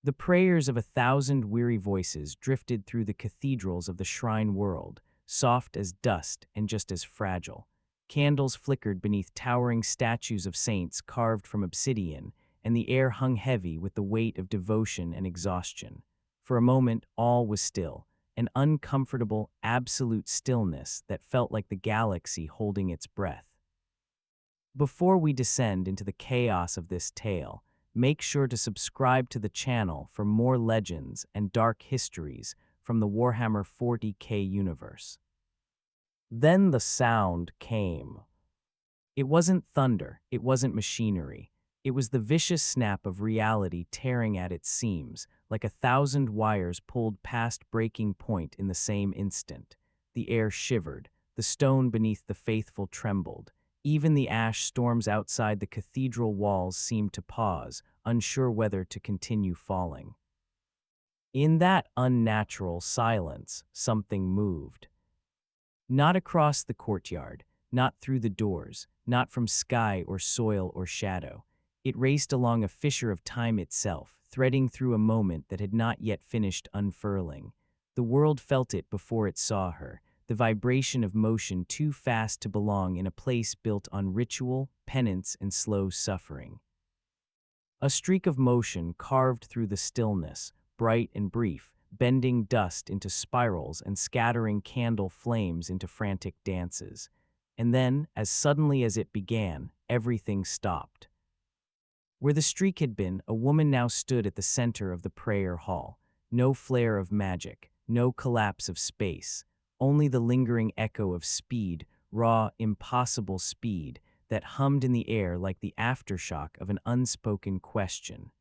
The prayers of 1,000 weary voices drifted through the cathedrals of the shrine world, soft as dust and just as fragile. Candles flickered beneath towering statues of saints carved from obsidian, and the air hung heavy with the weight of devotion and exhaustion. For a moment, all was still, an uncomfortable, absolute stillness that felt like the galaxy holding its breath. Before we descend into the chaos of this tale, make sure to subscribe to the channel for more legends and dark histories from the Warhammer 40k universe. Then the sound came. It wasn't thunder, it wasn't machinery. It was the vicious snap of reality tearing at its seams, like 1,000 wires pulled past breaking point in the same instant. The air shivered, the stone beneath the faithful trembled. Even the ash storms outside the cathedral walls seemed to pause, unsure whether to continue falling. In that unnatural silence, something moved. Not across the courtyard, not through the doors, not from sky or soil or shadow. It raced along a fissure of time itself, threading through a moment that had not yet finished unfurling. The world felt it before it saw her, the vibration of motion too fast to belong in a place built on ritual, penance, and slow suffering. A streak of motion carved through the stillness, bright and brief, bending dust into spirals and scattering candle flames into frantic dances. And then, as suddenly as it began, everything stopped. Where the streak had been, a woman now stood at the center of the prayer hall. No flare of magic, no collapse of space, only the lingering echo of speed, raw, impossible speed, that hummed in the air like the aftershock of an unspoken question.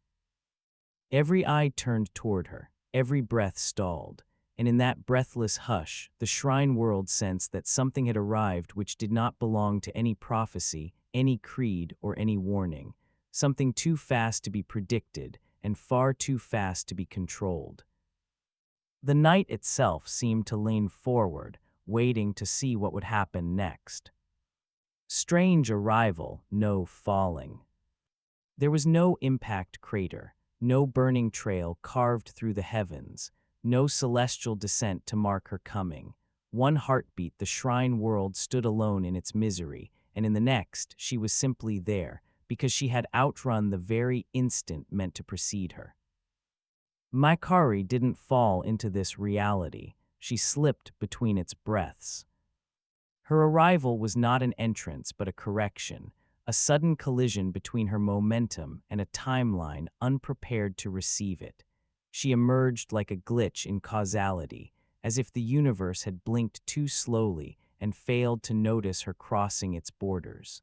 Every eye turned toward her, every breath stalled, and in that breathless hush, the shrine world sensed that something had arrived which did not belong to any prophecy, any creed, or any warning. Something too fast to be predicted, and far too fast to be controlled. The night itself seemed to lean forward, waiting to see what would happen next. Strange arrival, no falling. There was no impact crater, no burning trail carved through the heavens, no celestial descent to mark her coming. One heartbeat, the shrine world stood alone in its misery, and in the next, she was simply there, because she had outrun the very instant meant to precede her. Makkari didn't fall into this reality. She slipped between its breaths. Her arrival was not an entrance but a correction, a sudden collision between her momentum and a timeline unprepared to receive it. She emerged like a glitch in causality, as if the universe had blinked too slowly and failed to notice her crossing its borders.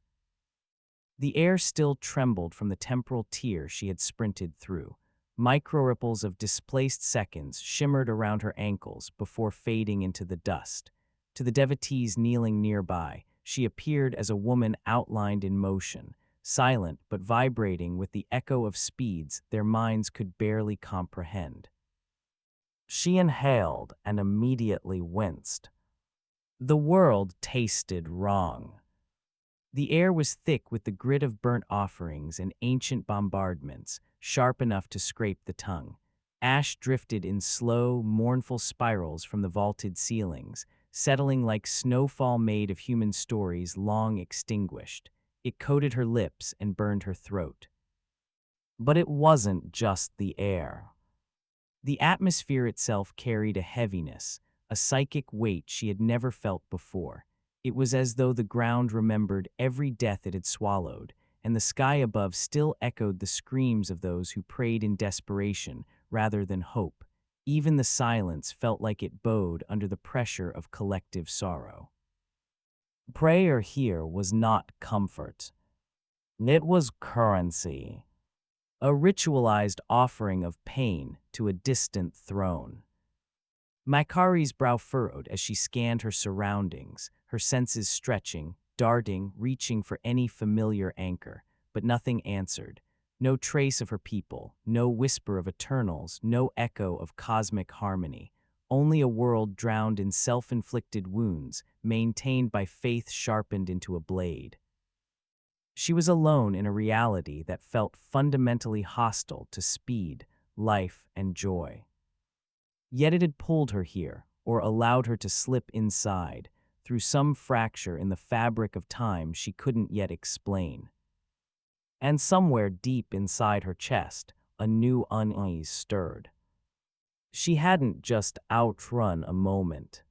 The air still trembled from the temporal tear she had sprinted through. Micro-ripples of displaced seconds shimmered around her ankles before fading into the dust. To the devotees kneeling nearby, she appeared as a woman outlined in motion, silent but vibrating with the echo of speeds their minds could barely comprehend. She inhaled and immediately winced. The world tasted wrong. The air was thick with the grit of burnt offerings and ancient bombardments, sharp enough to scrape the tongue. Ash drifted in slow, mournful spirals from the vaulted ceilings, settling like snowfall made of human stories long extinguished. It coated her lips and burned her throat. But it wasn't just the air. The atmosphere itself carried a heaviness, a psychic weight she had never felt before. It was as though the ground remembered every death it had swallowed, and the sky above still echoed the screams of those who prayed in desperation rather than hope. Even the silence felt like it bowed under the pressure of collective sorrow. Prayer here was not comfort. It was currency, a ritualized offering of pain to a distant throne. Makkari's brow furrowed as she scanned her surroundings, her senses stretching, darting, reaching for any familiar anchor, but nothing answered. No trace of her people, no whisper of eternals, no echo of cosmic harmony. Only a world drowned in self-inflicted wounds, maintained by faith sharpened into a blade. She was alone in a reality that felt fundamentally hostile to speed, life, and joy. Yet it had pulled her here, or allowed her to slip inside, through some fracture in the fabric of time she couldn't yet explain. And somewhere deep inside her chest, a new unease stirred. She hadn't just outrun a moment.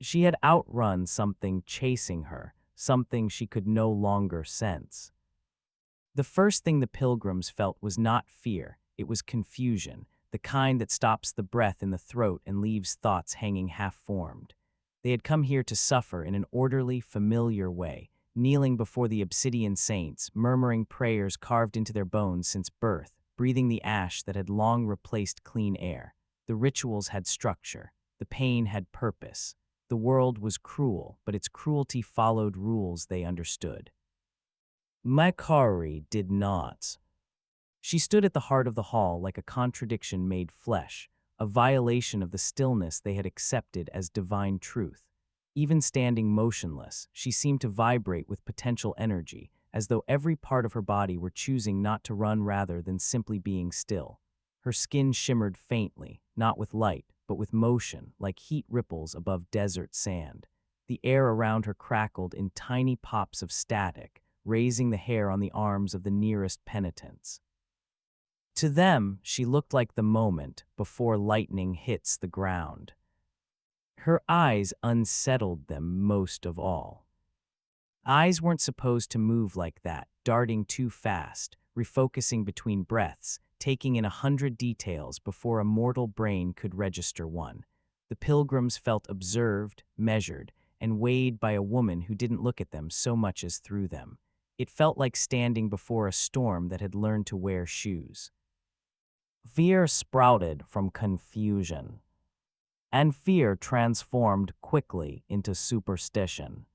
She had outrun something chasing her, something she could no longer sense. The first thing the pilgrims felt was not fear, it was confusion, the kind that stops the breath in the throat and leaves thoughts hanging half-formed. They had come here to suffer in an orderly, familiar way, kneeling before the obsidian saints, murmuring prayers carved into their bones since birth, breathing the ash that had long replaced clean air. The rituals had structure. The pain had purpose. The world was cruel, but its cruelty followed rules they understood. Makkari did not. She stood at the heart of the hall like a contradiction made flesh, a violation of the stillness they had accepted as divine truth. Even standing motionless, she seemed to vibrate with potential energy, as though every part of her body were choosing not to run rather than simply being still. Her skin shimmered faintly, not with light, but with motion, like heat ripples above desert sand. The air around her crackled in tiny pops of static, raising the hair on the arms of the nearest penitents. To them, she looked like the moment before lightning hits the ground. Her eyes unsettled them most of all. Eyes weren't supposed to move like that, darting too fast, refocusing between breaths, taking in 100 details before a mortal brain could register one. The pilgrims felt observed, measured, and weighed by a woman who didn't look at them so much as through them. It felt like standing before a storm that had learned to wear shoes. Fear sprouted from confusion, and fear transformed quickly into superstition.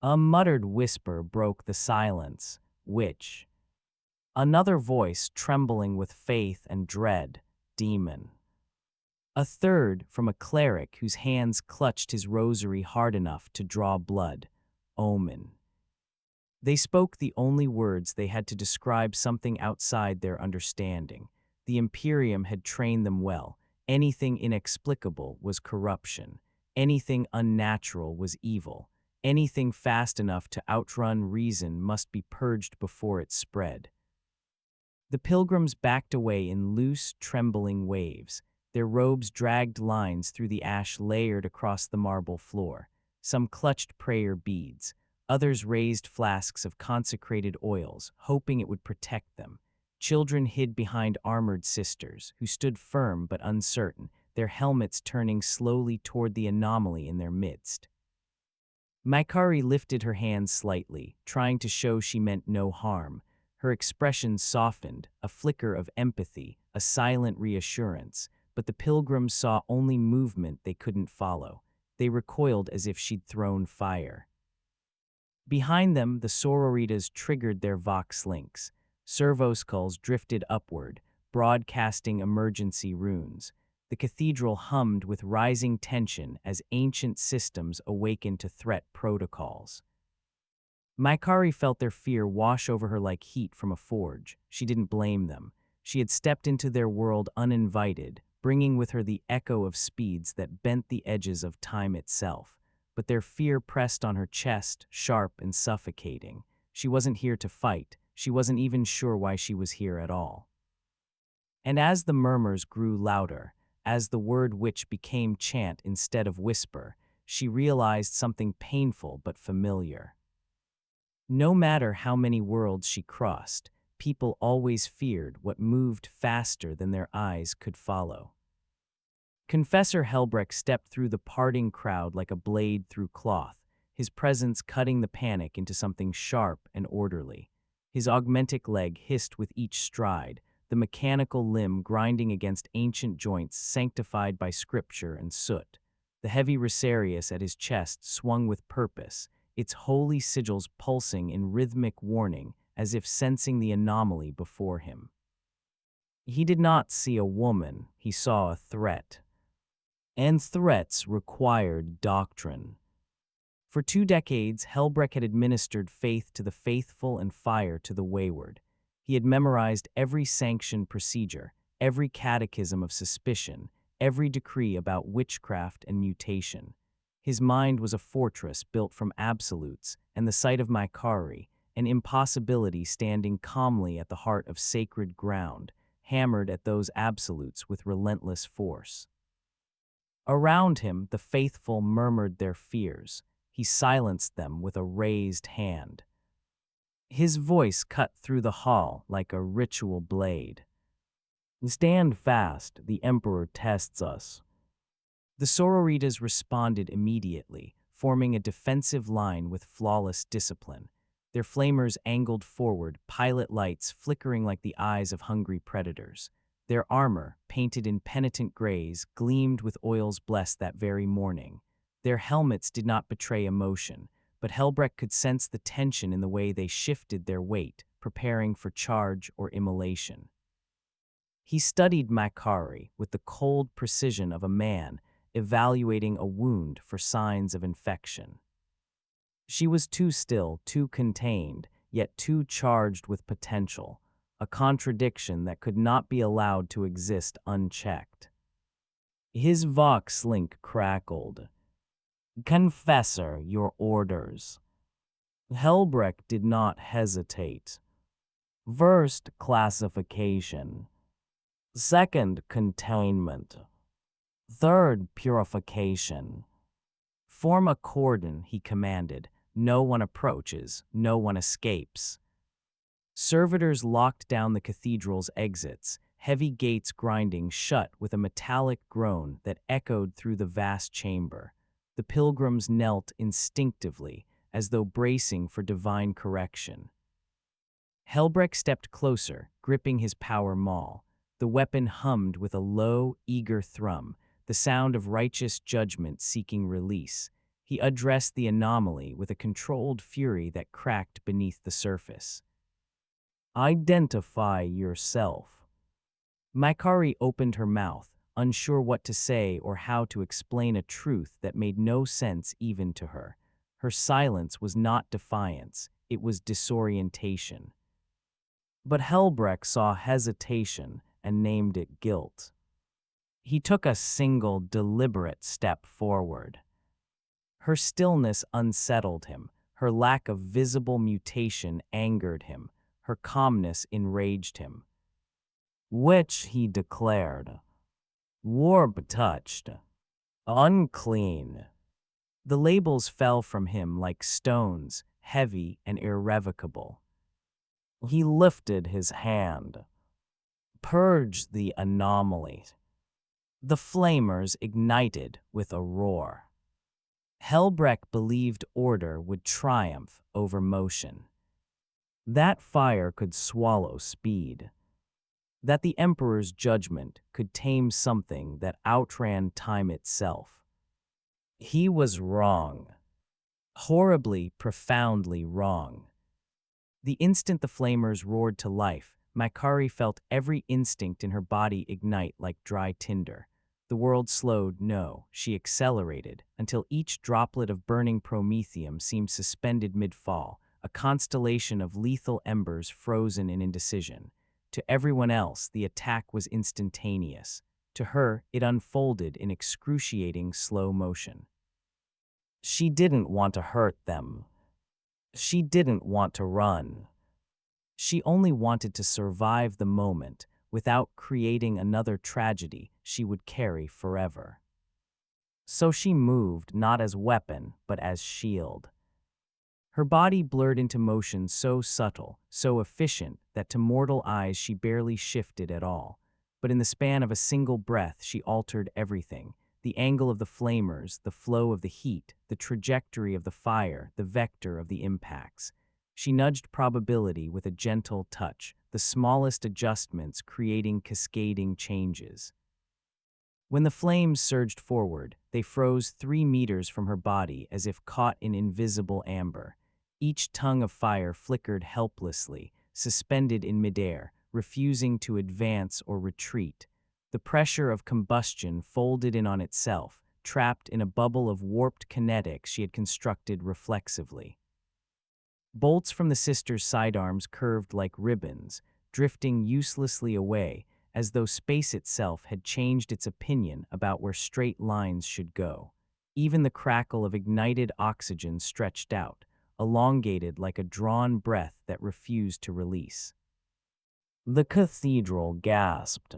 A muttered whisper broke the silence, which, another voice trembling with faith and dread, demon. A third from a cleric whose hands clutched his rosary hard enough to draw blood, omen. They spoke the only words they had to describe something outside their understanding. The Imperium had trained them well. Anything inexplicable was corruption. Anything unnatural was evil. Anything fast enough to outrun reason must be purged before it spread. The pilgrims backed away in loose, trembling waves. Their robes dragged lines through the ash layered across the marble floor. Some clutched prayer beads. Others raised flasks of consecrated oils, hoping it would protect them. Children hid behind armored sisters, who stood firm but uncertain, their helmets turning slowly toward the anomaly in their midst. Makkari lifted her hands slightly, trying to show she meant no harm. Her expression softened, a flicker of empathy, a silent reassurance, but the pilgrims saw only movement they couldn't follow. They recoiled as if she'd thrown fire. Behind them, the sororitas triggered their vox links. Servo skulls drifted upward, broadcasting emergency runes. The cathedral hummed with rising tension as ancient systems awakened to threat protocols. Makkari felt their fear wash over her like heat from a forge. She didn't blame them. She had stepped into their world uninvited, bringing with her the echo of speeds that bent the edges of time itself. But their fear pressed on her chest, sharp and suffocating. She wasn't here to fight. She wasn't even sure why she was here at all. And as the murmurs grew louder, as the word witch became chant instead of whisper, she realized something painful but familiar. No matter how many worlds she crossed, people always feared what moved faster than their eyes could follow. Confessor Helbrecht stepped through the parting crowd like a blade through cloth, his presence cutting the panic into something sharp and orderly. His augmentic leg hissed with each stride, the mechanical limb grinding against ancient joints sanctified by scripture and soot. The heavy rosarius at his chest swung with purpose, its holy sigils pulsing in rhythmic warning as if sensing the anomaly before him. He did not see a woman, he saw a threat. And threats required doctrine. For 2 decades, Helbrecht had administered faith to the faithful and fire to the wayward. He had memorized every sanctioned procedure, every catechism of suspicion, every decree about witchcraft and mutation. His mind was a fortress built from absolutes, and the sight of Makkari, an impossibility standing calmly at the heart of sacred ground, hammered at those absolutes with relentless force. Around him, the faithful murmured their fears. He silenced them with a raised hand. His voice cut through the hall like a ritual blade. "Stand fast, the Emperor tests us." The sororitas responded immediately, forming a defensive line with flawless discipline. Their flamers angled forward, pilot lights flickering like the eyes of hungry predators. Their armor, painted in penitent grays, gleamed with oils blessed that very morning. Their helmets did not betray emotion, but Helbrecht could sense the tension in the way they shifted their weight, preparing for charge or immolation. He studied Makkari with the cold precision of a man evaluating a wound for signs of infection. She was too still, too contained, yet too charged with potential, a contradiction that could not be allowed to exist unchecked. His vox link crackled. "Confessor, your orders." Helbrecht did not hesitate. "First, classification. Second, containment. Third, purification. Form a cordon," he commanded. "No one approaches, no one escapes." Servitors locked down the cathedral's exits, heavy gates grinding shut with a metallic groan that echoed through the vast chamber. The pilgrims knelt instinctively, as though bracing for divine correction. Helbrecht stepped closer, gripping his power maul. The weapon hummed with a low, eager thrum, the sound of righteous judgment seeking release. He addressed the anomaly with a controlled fury that cracked beneath the surface. "Identify yourself." Makkari opened her mouth, unsure what to say or how to explain a truth that made no sense even to her. Her silence was not defiance, it was disorientation. But Helbrecht saw hesitation and named it guilt. He took a single, deliberate step forward. Her stillness unsettled him. Her lack of visible mutation angered him. Her calmness enraged him. "Which," he declared, "warp-touched, unclean." The labels fell from him like stones, heavy and irrevocable. He lifted his hand. "Purge the anomaly." The flamers ignited with a roar. Helbrecht believed order would triumph over motion. That fire could swallow speed. That the Emperor's judgment could tame something that outran time itself. He was wrong. Horribly, profoundly wrong. The instant the flamers roared to life, Makkari felt every instinct in her body ignite like dry tinder. The world slowed, no, she accelerated, until each droplet of burning promethium seemed suspended mid-fall, a constellation of lethal embers frozen in indecision. To everyone else, the attack was instantaneous. To her, it unfolded in excruciating slow motion. She didn't want to hurt them. She didn't want to run. She only wanted to survive the moment without creating another tragedy she would carry forever. So she moved not as weapon, but as shield. Her body blurred into motion so subtle, so efficient, that to mortal eyes she barely shifted at all. But in the span of a single breath, she altered everything. The angle of the flamers, the flow of the heat, the trajectory of the fire, the vector of the impacts. She nudged probability with a gentle touch, the smallest adjustments creating cascading changes. When the flames surged forward, they froze 3 meters from her body as if caught in invisible amber. Each tongue of fire flickered helplessly, suspended in midair, refusing to advance or retreat. The pressure of combustion folded in on itself, trapped in a bubble of warped kinetics she had constructed reflexively. Bolts from the sisters' sidearms curved like ribbons, drifting uselessly away as though space itself had changed its opinion about where straight lines should go. Even the crackle of ignited oxygen stretched out, elongated like a drawn breath that refused to release. The cathedral gasped.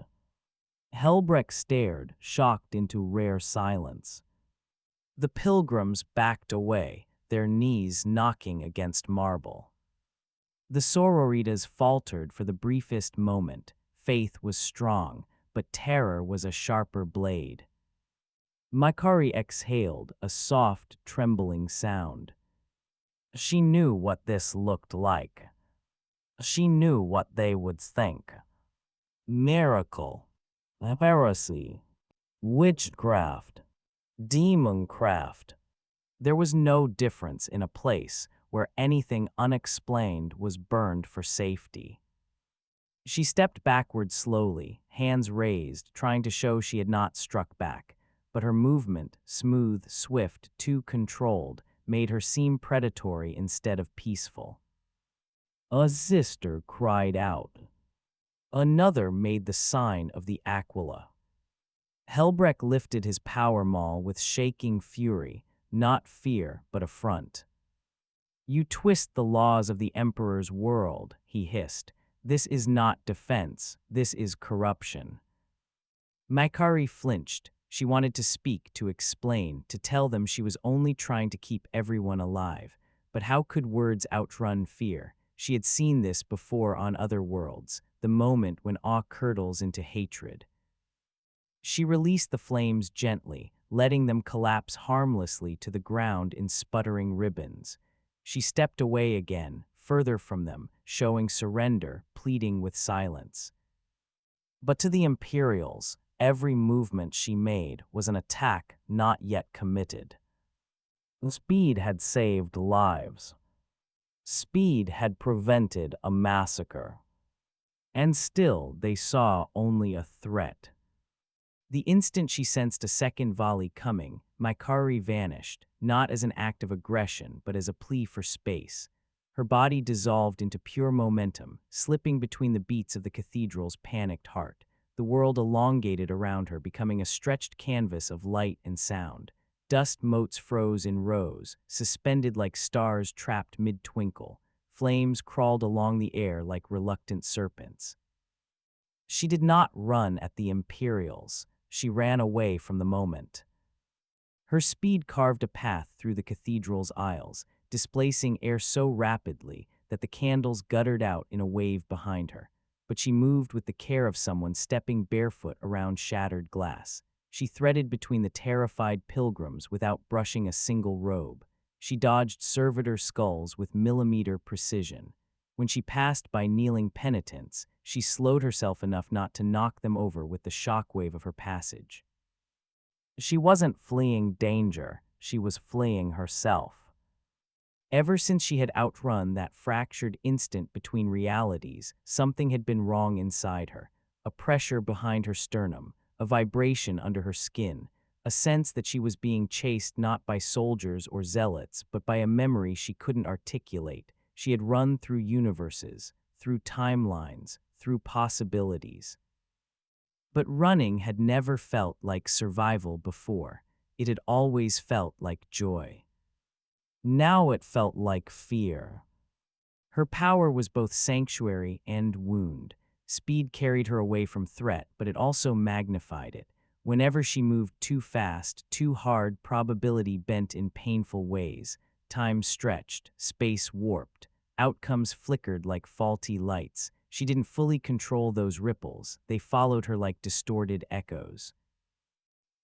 Helbrecht stared, shocked into rare silence. The pilgrims backed away, their knees knocking against marble. The sororitas faltered for the briefest moment. Faith was strong, but terror was a sharper blade. Makkari exhaled, a soft, trembling sound. She knew what this looked like. She knew what they would think. Miracle, heresy, witchcraft, demoncraft. There was no difference in a place where anything unexplained was burned for safety. She stepped backward slowly, hands raised, trying to show she had not struck back, but her movement, smooth, swift, too controlled, made her seem predatory instead of peaceful. A sister cried out. Another made the sign of the Aquila. Helbrecht lifted his power maul with shaking fury, not fear but affront. You twist the laws of the Emperor's world, he hissed. This is not defense, this is corruption. Makkari flinched. She wanted to speak, to explain, to tell them she was only trying to keep everyone alive. But how could words outrun fear? She had seen this before on other worlds, the moment when awe curdles into hatred. She released the flames gently, letting them collapse harmlessly to the ground in sputtering ribbons. She stepped away again, further from them, showing surrender, pleading with silence. But to the Imperials, every movement she made was an attack not yet committed. Speed had saved lives. Speed had prevented a massacre. And still they saw only a threat. The instant she sensed a second volley coming, Makkari vanished, not as an act of aggression, but as a plea for space. Her body dissolved into pure momentum, slipping between the beats of the cathedral's panicked heart. The world elongated around her, becoming a stretched canvas of light and sound. Dust motes froze in rows, suspended like stars trapped mid-twinkle. Flames crawled along the air like reluctant serpents. She did not run at the Imperials. She ran away from the moment. Her speed carved a path through the cathedral's aisles, displacing air so rapidly that the candles guttered out in a wave behind her. But she moved with the care of someone stepping barefoot around shattered glass. She threaded between the terrified pilgrims without brushing a single robe. She dodged servitor skulls with millimeter precision. When she passed by kneeling penitents, she slowed herself enough not to knock them over with the shockwave of her passage. She wasn't fleeing danger, she was fleeing herself. Ever since she had outrun that fractured instant between realities, something had been wrong inside her. A pressure behind her sternum, a vibration under her skin, a sense that she was being chased not by soldiers or zealots, but by a memory she couldn't articulate. She had run through universes, through timelines, through possibilities. But running had never felt like survival before. It had always felt like joy. Now it felt like fear. Her power was both sanctuary and wound. Speed carried her away from threat, but it also magnified it. Whenever she moved too fast, too hard, probability bent in painful ways. Time stretched, space warped. Outcomes flickered like faulty lights. She didn't fully control those ripples. They followed her like distorted echoes.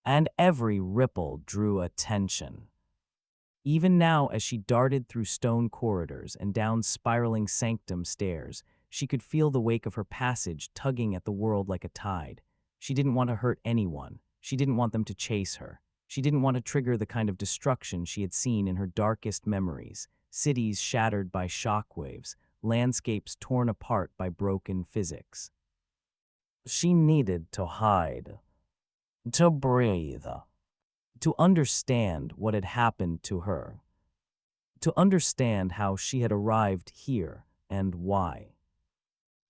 And every ripple drew attention. Even now, as she darted through stone corridors and down spiraling sanctum stairs, she could feel the wake of her passage tugging at the world like a tide. She didn't want to hurt anyone. She didn't want them to chase her. She didn't want to trigger the kind of destruction she had seen in her darkest memories. Cities shattered by shockwaves, landscapes torn apart by broken physics. She needed to hide, to breathe, to understand what had happened to her, to understand how she had arrived here and why.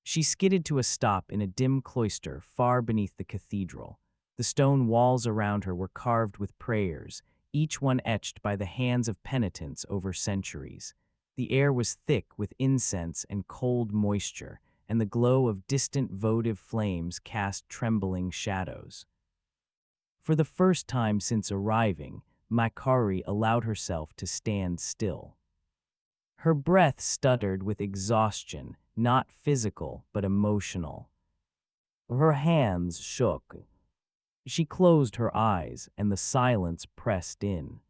She skidded to a stop in a dim cloister far beneath the cathedral. The stone walls around her were carved with prayers, each one etched by the hands of penitents over centuries. The air was thick with incense and cold moisture, and the glow of distant votive flames cast trembling shadows. For the first time since arriving, Makkari allowed herself to stand still. Her breath stuttered with exhaustion, not physical but emotional. Her hands shook. She closed her eyes, and the silence pressed in.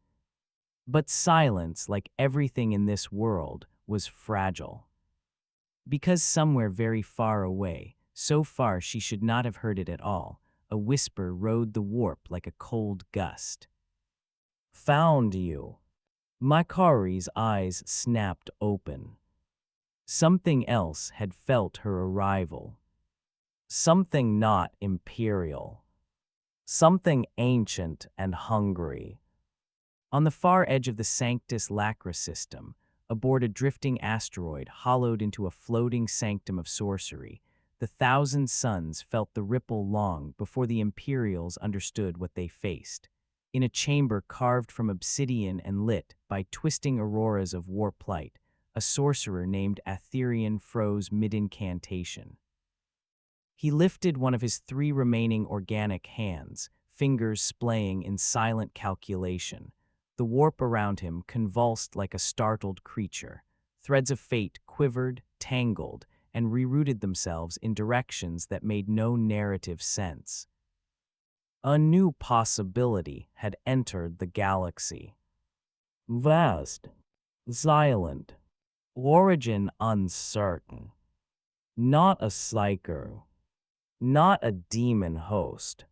But silence, like everything in this world, was fragile. Because somewhere very far away, so far she should not have heard it at all, a whisper rode the warp like a cold gust. "Found you." Makkari's eyes snapped open. Something else had felt her arrival. Something not imperial. Something ancient and hungry. On the far edge of the Sanctus Lacra system, aboard a drifting asteroid hollowed into a floating sanctum of sorcery, the thousand suns felt the ripple long before the Imperials understood what they faced. In a chamber carved from obsidian and lit by twisting auroras of warp light, a sorcerer named Aetherian froze mid-incantation. He lifted one of his 3 remaining organic hands, fingers splaying in silent calculation. The warp around him convulsed like a startled creature. Threads of fate quivered, tangled, and rerouted themselves in directions that made no narrative sense. A new possibility had entered the galaxy. Vast, silent, origin uncertain. Not a psyker, not a demon host,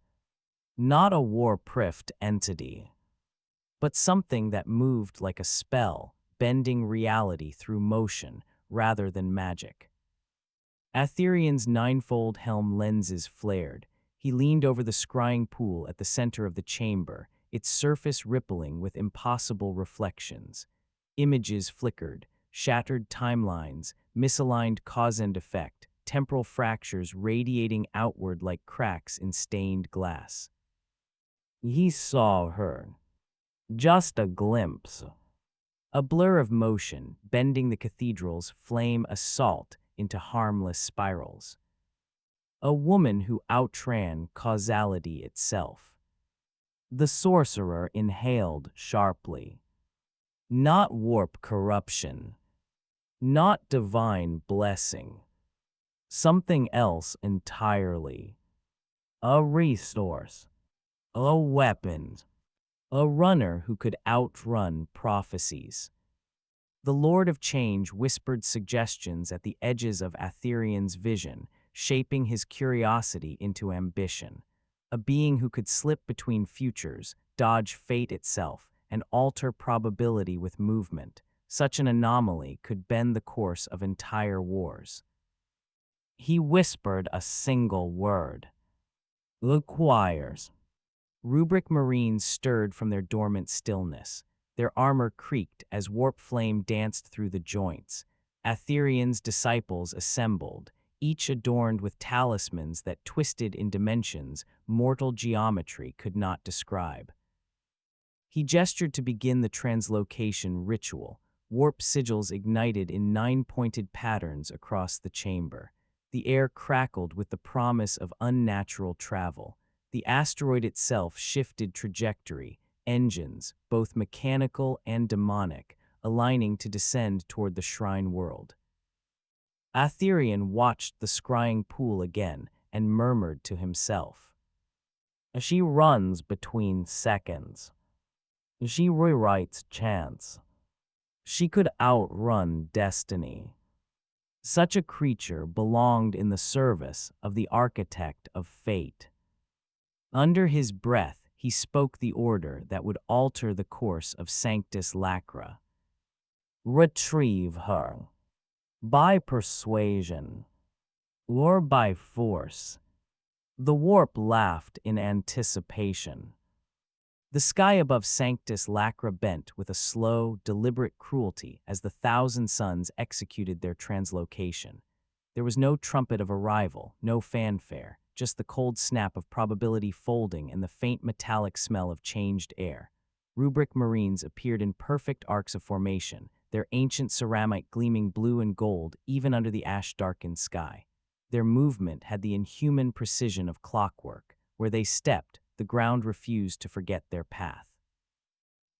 not a war-prift entity, but something that moved like a spell, bending reality through motion rather than magic. Aetherian's ninefold helm lenses flared. He leaned over the scrying pool at the center of the chamber, its surface rippling with impossible reflections. Images flickered, shattered timelines, misaligned cause and effect, temporal fractures radiating outward like cracks in stained glass. He saw her. Just a glimpse. A blur of motion, bending the cathedral's flame assault into harmless spirals. A woman who outran causality itself. The sorcerer inhaled sharply. Not warp corruption. Not divine blessing. Something else entirely. A resource. A weapon. A runner who could outrun prophecies. The Lord of Change whispered suggestions at the edges of Aetherian's vision, shaping his curiosity into ambition. A being who could slip between futures, dodge fate itself, and alter probability with movement. Such an anomaly could bend the course of entire wars. He whispered a single word. Requires. Rubric Marines stirred from their dormant stillness. Their armor creaked as warp flame danced through the joints. Aetherian's disciples assembled, each adorned with talismans that twisted in dimensions mortal geometry could not describe. He gestured to begin the translocation ritual. Warp sigils ignited in 9-pointed patterns across the chamber. The air crackled with the promise of unnatural travel. The asteroid itself shifted trajectory, engines, both mechanical and demonic, aligning to descend toward the shrine world. Aetherian watched the scrying pool again and murmured to himself. She runs between seconds. She rewrites chance. She could outrun destiny. Such a creature belonged in the service of the architect of fate. Under his breath, he spoke the order that would alter the course of Sanctus Lacra. Retrieve her. By persuasion. Or by force. The warp laughed in anticipation. The sky above Sanctus Lacra bent with a slow, deliberate cruelty as the thousand suns executed their translocation. There was no trumpet of arrival, no fanfare, just the cold snap of probability folding and the faint metallic smell of changed air. Rubric Marines appeared in perfect arcs of formation, their ancient ceramic gleaming blue and gold even under the ash-darkened sky. Their movement had the inhuman precision of clockwork. Where they stepped, the ground refused to forget their path.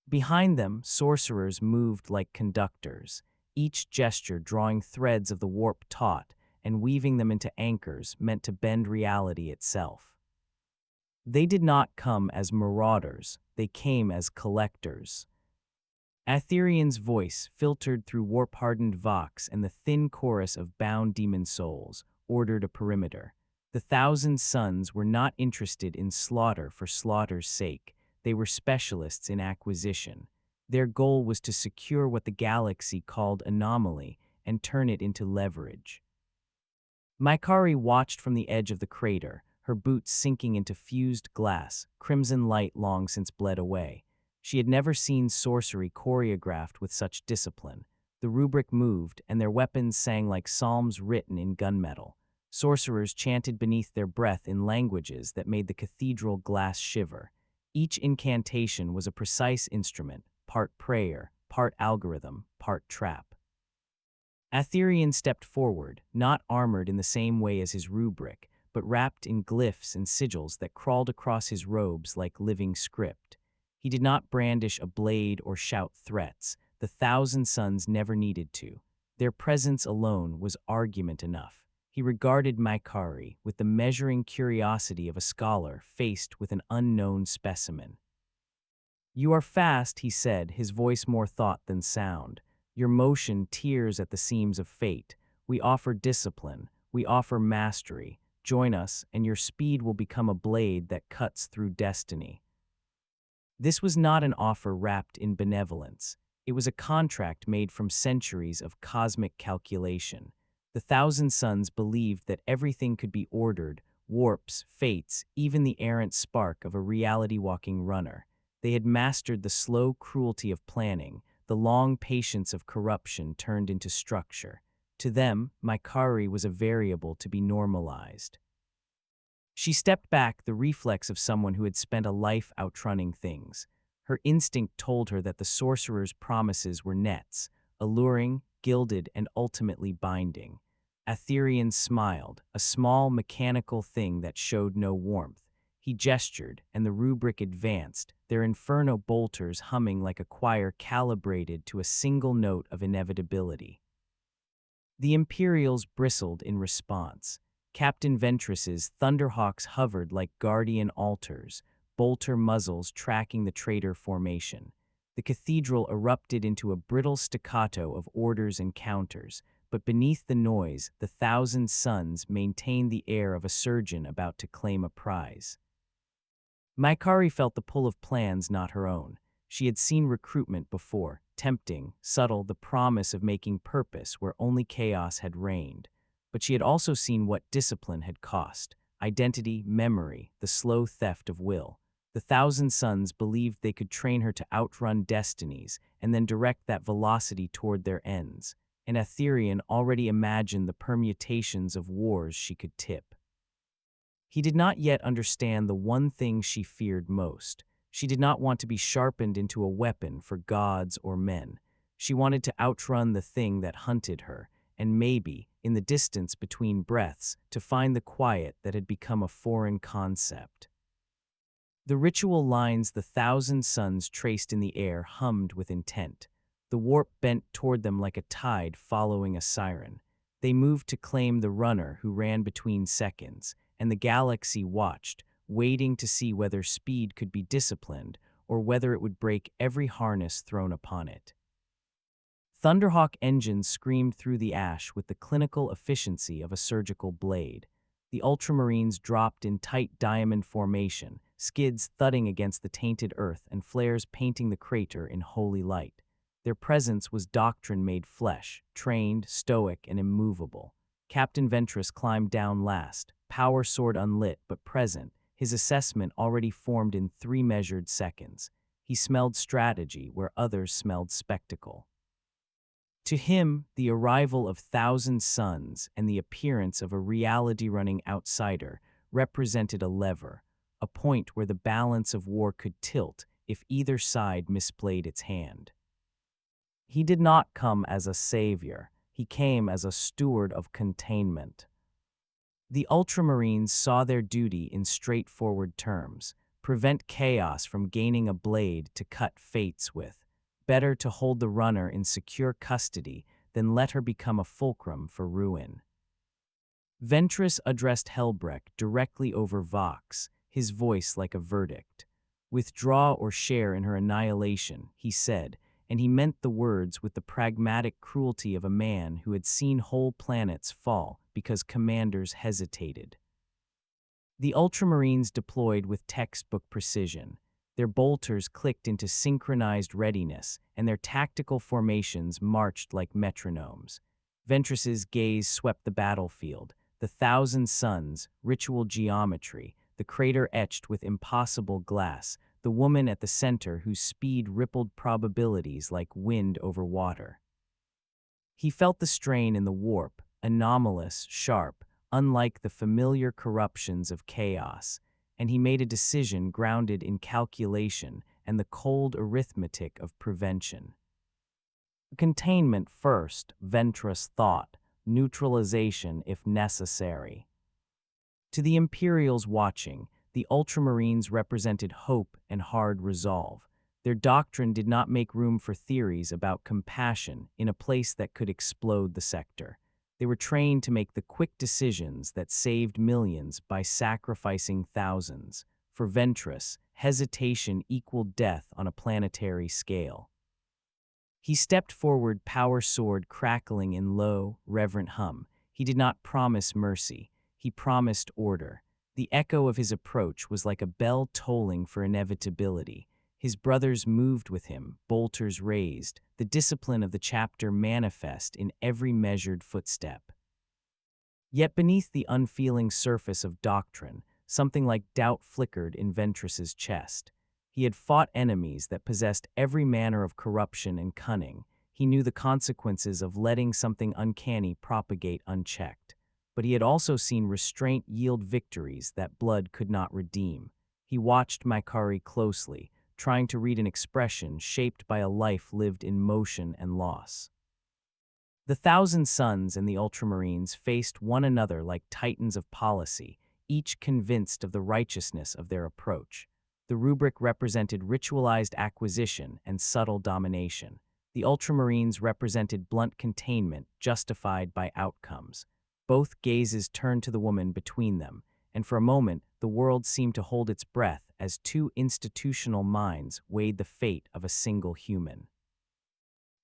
Behind them, sorcerers moved like conductors, each gesture drawing threads of the warp taut and weaving them into anchors meant to bend reality itself. They did not come as marauders, they came as collectors. Aetherian's voice filtered through warp-hardened vox and the thin chorus of bound demon souls ordered a perimeter. The Thousand Sons were not interested in slaughter for slaughter's sake. They were specialists in acquisition. Their goal was to secure what the galaxy called anomaly and turn it into leverage. Makkari watched from the edge of the crater, her boots sinking into fused glass, crimson light long since bled away. She had never seen sorcery choreographed with such discipline. The rubric moved, and their weapons sang like psalms written in gunmetal. Sorcerers chanted beneath their breath in languages that made the cathedral glass shiver. Each incantation was a precise instrument, part prayer, part algorithm, part trap. Aetherian stepped forward, not armored in the same way as his rubric, but wrapped in glyphs and sigils that crawled across his robes like living script. He did not brandish a blade or shout threats. The Thousand Sons never needed to. Their presence alone was argument enough. He regarded Makkari with the measuring curiosity of a scholar faced with an unknown specimen. "You are fast," he said, his voice more thought than sound. "Your motion tears at the seams of fate. We offer discipline. We offer mastery. Join us, and your speed will become a blade that cuts through destiny." This was not an offer wrapped in benevolence. It was a contract made from centuries of cosmic calculation. The Thousand Sons believed that everything could be ordered, warps, fates, even the errant spark of a reality-walking runner. They had mastered the slow cruelty of planning, the long patience of corruption turned into structure. To them, Makkari was a variable to be normalized. She stepped back, the reflex of someone who had spent a life outrunning things. Her instinct told her that the sorcerer's promises were nets, alluring, gilded, and ultimately binding. Aetherian smiled, a small mechanical thing that showed no warmth. He gestured, and the rubric advanced, their inferno bolters humming like a choir calibrated to a single note of inevitability. The Imperials bristled in response. Captain Ventress's Thunderhawks hovered like guardian altars, bolter muzzles tracking the traitor formation. The cathedral erupted into a brittle staccato of orders and counters, but beneath the noise, the Thousand Sons maintained the air of a surgeon about to claim a prize. Makkari felt the pull of plans not her own. She had seen recruitment before, tempting, subtle, the promise of making purpose where only chaos had reigned. But she had also seen what discipline had cost: identity, memory, the slow theft of will. The Thousand Sons believed they could train her to outrun destinies and then direct that velocity toward their ends. And Aetherian already imagined the permutations of wars she could tip. He did not yet understand the one thing she feared most. She did not want to be sharpened into a weapon for gods or men. She wanted to outrun the thing that hunted her, and maybe, in the distance between breaths, to find the quiet that had become a foreign concept. The ritual lines the Thousand Sons traced in the air hummed with intent. The warp bent toward them like a tide following a siren. They moved to claim the runner who ran between seconds, and the galaxy watched, waiting to see whether speed could be disciplined or whether it would break every harness thrown upon it. Thunderhawk engines screamed through the ash with the clinical efficiency of a surgical blade. The Ultramarines dropped in tight diamond formation, skids thudding against the tainted earth and flares painting the crater in holy light. Their presence was doctrine made flesh, trained, stoic, and immovable. Captain Ventress climbed down last, power sword unlit but present, his assessment already formed in 3 measured seconds. He smelled strategy where others smelled spectacle. To him, the arrival of thousand suns and the appearance of a reality-running outsider represented a lever, a point where the balance of war could tilt if either side misplayed its hand. He did not come as a savior, he came as a steward of containment. The Ultramarines saw their duty in straightforward terms: prevent chaos from gaining a blade to cut fates with. Better to hold the runner in secure custody than let her become a fulcrum for ruin. Ventress addressed Helbrecht directly over Vox, his voice like a verdict. Withdraw or share in her annihilation, he said, and he meant the words with the pragmatic cruelty of a man who had seen whole planets fall because commanders hesitated. The Ultramarines deployed with textbook precision. Their bolters clicked into synchronized readiness, and their tactical formations marched like metronomes. Ventress's gaze swept the battlefield, the thousand suns, ritual geometry, the crater etched with impossible glass, the woman at the center whose speed rippled probabilities like wind over water. He felt the strain in the warp, anomalous, sharp, unlike the familiar corruptions of chaos, and he made a decision grounded in calculation and the cold arithmetic of prevention. Containment first, Ventress thought, neutralization if necessary. To the Imperials watching, the Ultramarines represented hope and hard resolve. Their doctrine did not make room for theories about compassion in a place that could explode the sector. They were trained to make the quick decisions that saved millions by sacrificing thousands. For Ventress, hesitation equaled death on a planetary scale. He stepped forward, power sword crackling in low, reverent hum. He did not promise mercy. He promised order. The echo of his approach was like a bell tolling for inevitability. His brothers moved with him, bolters raised, the discipline of the chapter manifest in every measured footstep. Yet beneath the unfeeling surface of doctrine, something like doubt flickered in Ventress's chest. He had fought enemies that possessed every manner of corruption and cunning. He knew the consequences of letting something uncanny propagate unchecked. But he had also seen restraint yield victories that blood could not redeem. He watched Makkari closely, trying to read an expression shaped by a life lived in motion and loss. The Thousand Suns and the Ultramarines faced one another like titans of policy, each convinced of the righteousness of their approach. The rubric represented ritualized acquisition and subtle domination. The Ultramarines represented blunt containment justified by outcomes. Both gazes turned to the woman between them, and for a moment the world seemed to hold its breath as two institutional minds weighed the fate of a single human.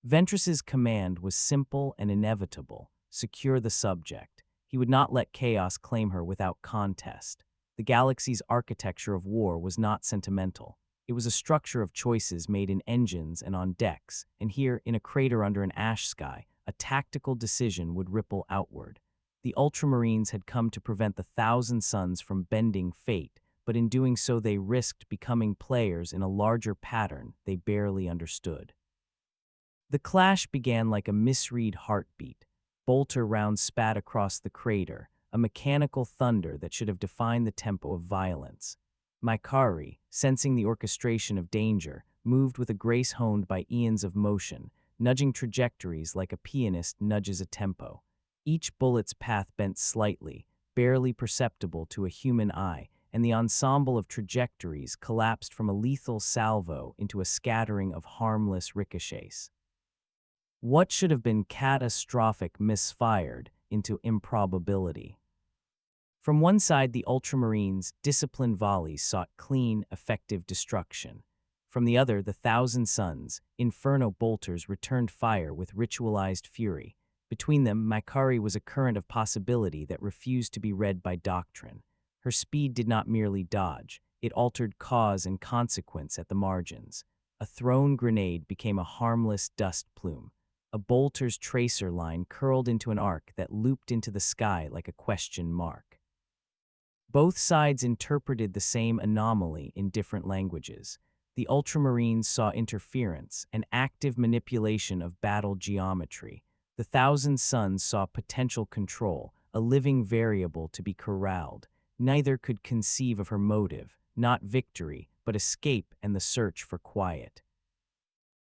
Ventress's command was simple and inevitable: secure the subject. He would not let chaos claim her without contest. The galaxy's architecture of war was not sentimental. It was a structure of choices made in engines and on decks, and here, in a crater under an ash sky, a tactical decision would ripple outward. The Ultramarines had come to prevent the Thousand Suns from bending fate, but in doing so they risked becoming players in a larger pattern they barely understood. The clash began like a misread heartbeat. Bolter rounds spat across the crater, a mechanical thunder that should have defined the tempo of violence. Makkari, sensing the orchestration of danger, moved with a grace honed by eons of motion, nudging trajectories like a pianist nudges a tempo. Each bullet's path bent slightly, barely perceptible to a human eye, and the ensemble of trajectories collapsed from a lethal salvo into a scattering of harmless ricochets. What should have been catastrophic misfired into improbability. From one side, the Ultramarines' disciplined volleys sought clean, effective destruction. From the other, the Thousand Suns' inferno bolters returned fire with ritualized fury. Between them, Makkari was a current of possibility that refused to be read by doctrine. Her speed did not merely dodge, it altered cause and consequence at the margins. A thrown grenade became a harmless dust plume. A bolter's tracer line curled into an arc that looped into the sky like a question mark. Both sides interpreted the same anomaly in different languages. The Ultramarines saw interference, an active manipulation of battle geometry. The Thousand Suns saw potential control, a living variable to be corralled. Neither could conceive of her motive, not victory, but escape and the search for quiet.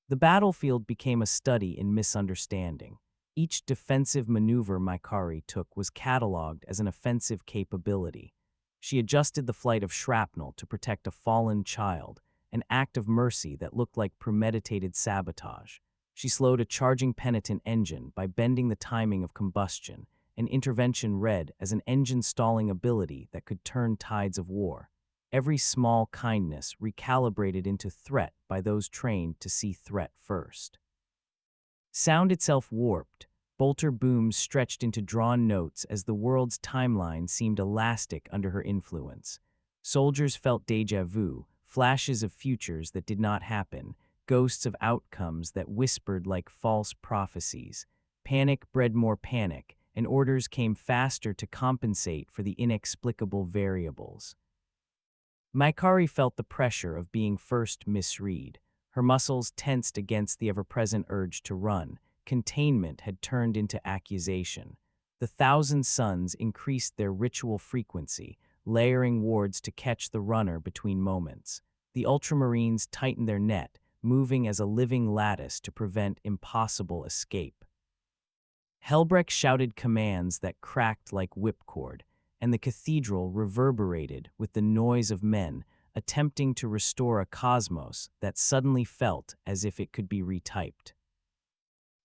The battlefield became a study in misunderstanding. Each defensive maneuver Makkari took was catalogued as an offensive capability. She adjusted the flight of shrapnel to protect a fallen child, an act of mercy that looked like premeditated sabotage. She slowed a charging penitent engine by bending the timing of combustion, an intervention read as an engine-stalling ability that could turn tides of war. Every small kindness recalibrated into threat by those trained to see threat first. Sound itself warped. Bolter booms stretched into drawn notes as the world's timeline seemed elastic under her influence. Soldiers felt déjà vu, flashes of futures that did not happen, ghosts of outcomes that whispered like false prophecies. Panic bred more panic, and orders came faster to compensate for the inexplicable variables. Makkari felt the pressure of being first misread. Her muscles tensed against the ever-present urge to run. Containment had turned into accusation. The Thousand Suns increased their ritual frequency, layering wards to catch the runner between moments. The Ultramarines tightened their net, moving as a living lattice to prevent impossible escape. Helbrecht shouted commands that cracked like whipcord, and the cathedral reverberated with the noise of men attempting to restore a cosmos that suddenly felt as if it could be retyped.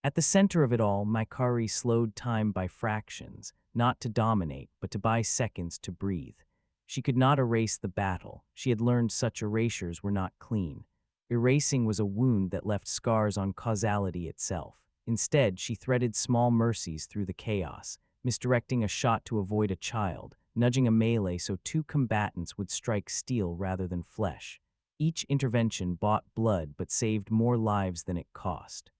At the center of it all, Makkari slowed time by fractions, not to dominate, but to buy seconds to breathe. She could not erase the battle. She had learned such erasures were not clean. Erasing was a wound that left scars on causality itself. Instead, she threaded small mercies through the chaos, misdirecting a shot to avoid a child, nudging a melee so two combatants would strike steel rather than flesh. Each intervention bought blood but saved more lives than it cost.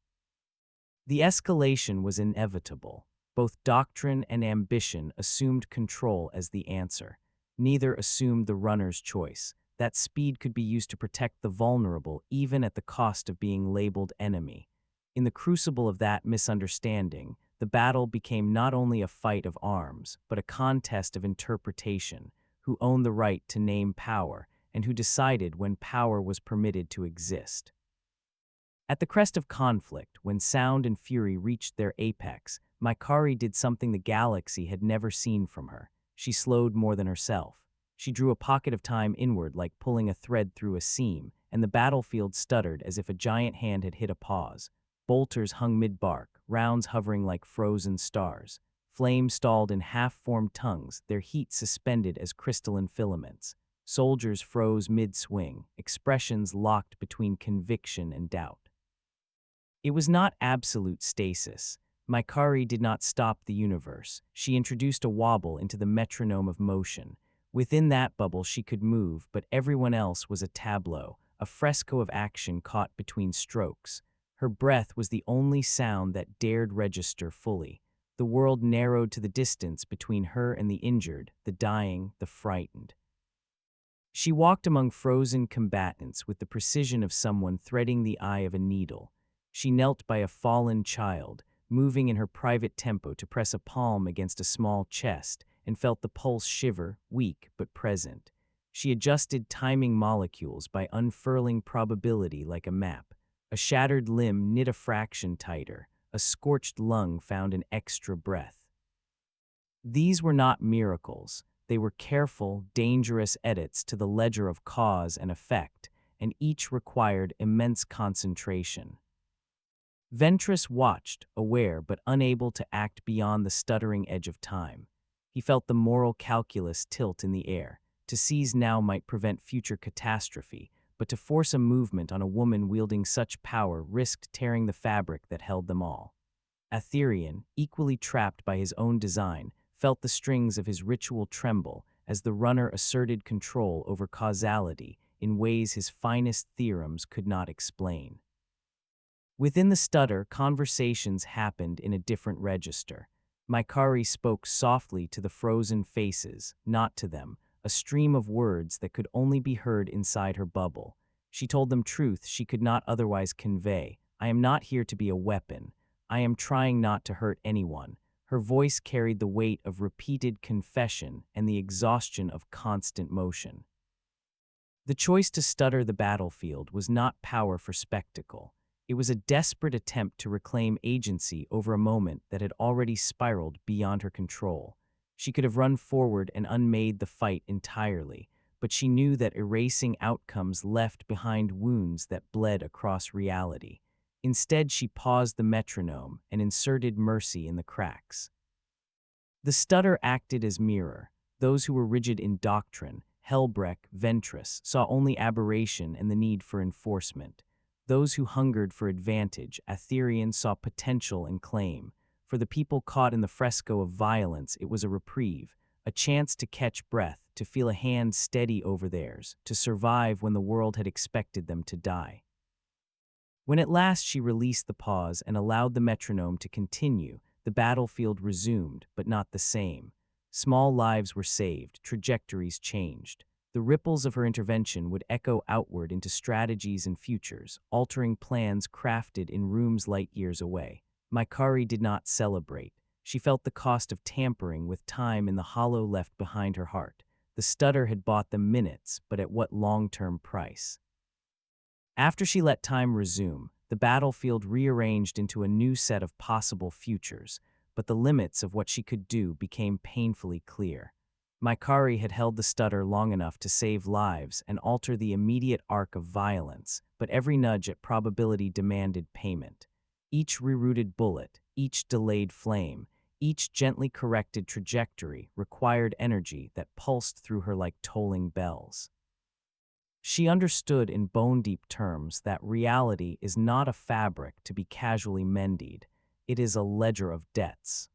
The escalation was inevitable. Both doctrine and ambition assumed control as the answer. Neither assumed the runner's choice. That speed could be used to protect the vulnerable even at the cost of being labeled enemy. In the crucible of that misunderstanding, the battle became not only a fight of arms, but a contest of interpretation, who owned the right to name power, and who decided when power was permitted to exist. At the crest of conflict, when sound and fury reached their apex, Makkari did something the galaxy had never seen from her. She slowed more than herself. She drew a pocket of time inward like pulling a thread through a seam, and the battlefield stuttered as if a giant hand had hit a pause. Bolters hung mid-bark, rounds hovering like frozen stars. Flames stalled in half-formed tongues, their heat suspended as crystalline filaments. Soldiers froze mid-swing, expressions locked between conviction and doubt. It was not absolute stasis. Makkari did not stop the universe. She introduced a wobble into the metronome of motion. Within that bubble she could move, but everyone else was a tableau, a fresco of action caught between strokes. Her breath was the only sound that dared register fully. The world narrowed to the distance between her and the injured, the dying, the frightened. She walked among frozen combatants with the precision of someone threading the eye of a needle. She knelt by a fallen child, moving in her private tempo to press a palm against a small chest, and felt the pulse shiver, weak but present. She adjusted timing molecules by unfurling probability like a map. A shattered limb knit a fraction tighter, a scorched lung found an extra breath. These were not miracles. They were careful, dangerous edits to the ledger of cause and effect, and each required immense concentration. Ventress watched, aware but unable to act beyond the stuttering edge of time. He felt the moral calculus tilt in the air. To seize now might prevent future catastrophe, but to force a movement on a woman wielding such power risked tearing the fabric that held them all. Aetherian, equally trapped by his own design, felt the strings of his ritual tremble as the runner asserted control over causality in ways his finest theorems could not explain. Within the stutter, conversations happened in a different register. Makkari spoke softly to the frozen faces, not to them, a stream of words that could only be heard inside her bubble. She told them truth she could not otherwise convey. I am not here to be a weapon. I am trying not to hurt anyone. Her voice carried the weight of repeated confession and the exhaustion of constant motion. The choice to stutter the battlefield was not power for spectacle. It was a desperate attempt to reclaim agency over a moment that had already spiraled beyond her control. She could have run forward and unmade the fight entirely, but she knew that erasing outcomes left behind wounds that bled across reality. Instead, she paused the metronome and inserted mercy in the cracks. The stutter acted as mirror. Those who were rigid in doctrine, Helbrecht, Ventress, saw only aberration and the need for enforcement. Those who hungered for advantage, Aetherian, saw potential and claim. For the people caught in the fresco of violence, it was a reprieve, a chance to catch breath, to feel a hand steady over theirs, to survive when the world had expected them to die. When at last she released the pause and allowed the metronome to continue, the battlefield resumed, but not the same. Small lives were saved, trajectories changed. The ripples of her intervention would echo outward into strategies and futures, altering plans crafted in rooms light years away. Makkari did not celebrate. She felt the cost of tampering with time in the hollow left behind her heart. The stutter had bought them minutes, but at what long-term price? After she let time resume, the battlefield rearranged into a new set of possible futures, but the limits of what she could do became painfully clear. Makkari had held the stutter long enough to save lives and alter the immediate arc of violence, but every nudge at probability demanded payment. Each rerouted bullet, each delayed flame, each gently corrected trajectory required energy that pulsed through her like tolling bells. She understood in bone-deep terms that reality is not a fabric to be casually mended. It is a ledger of debts.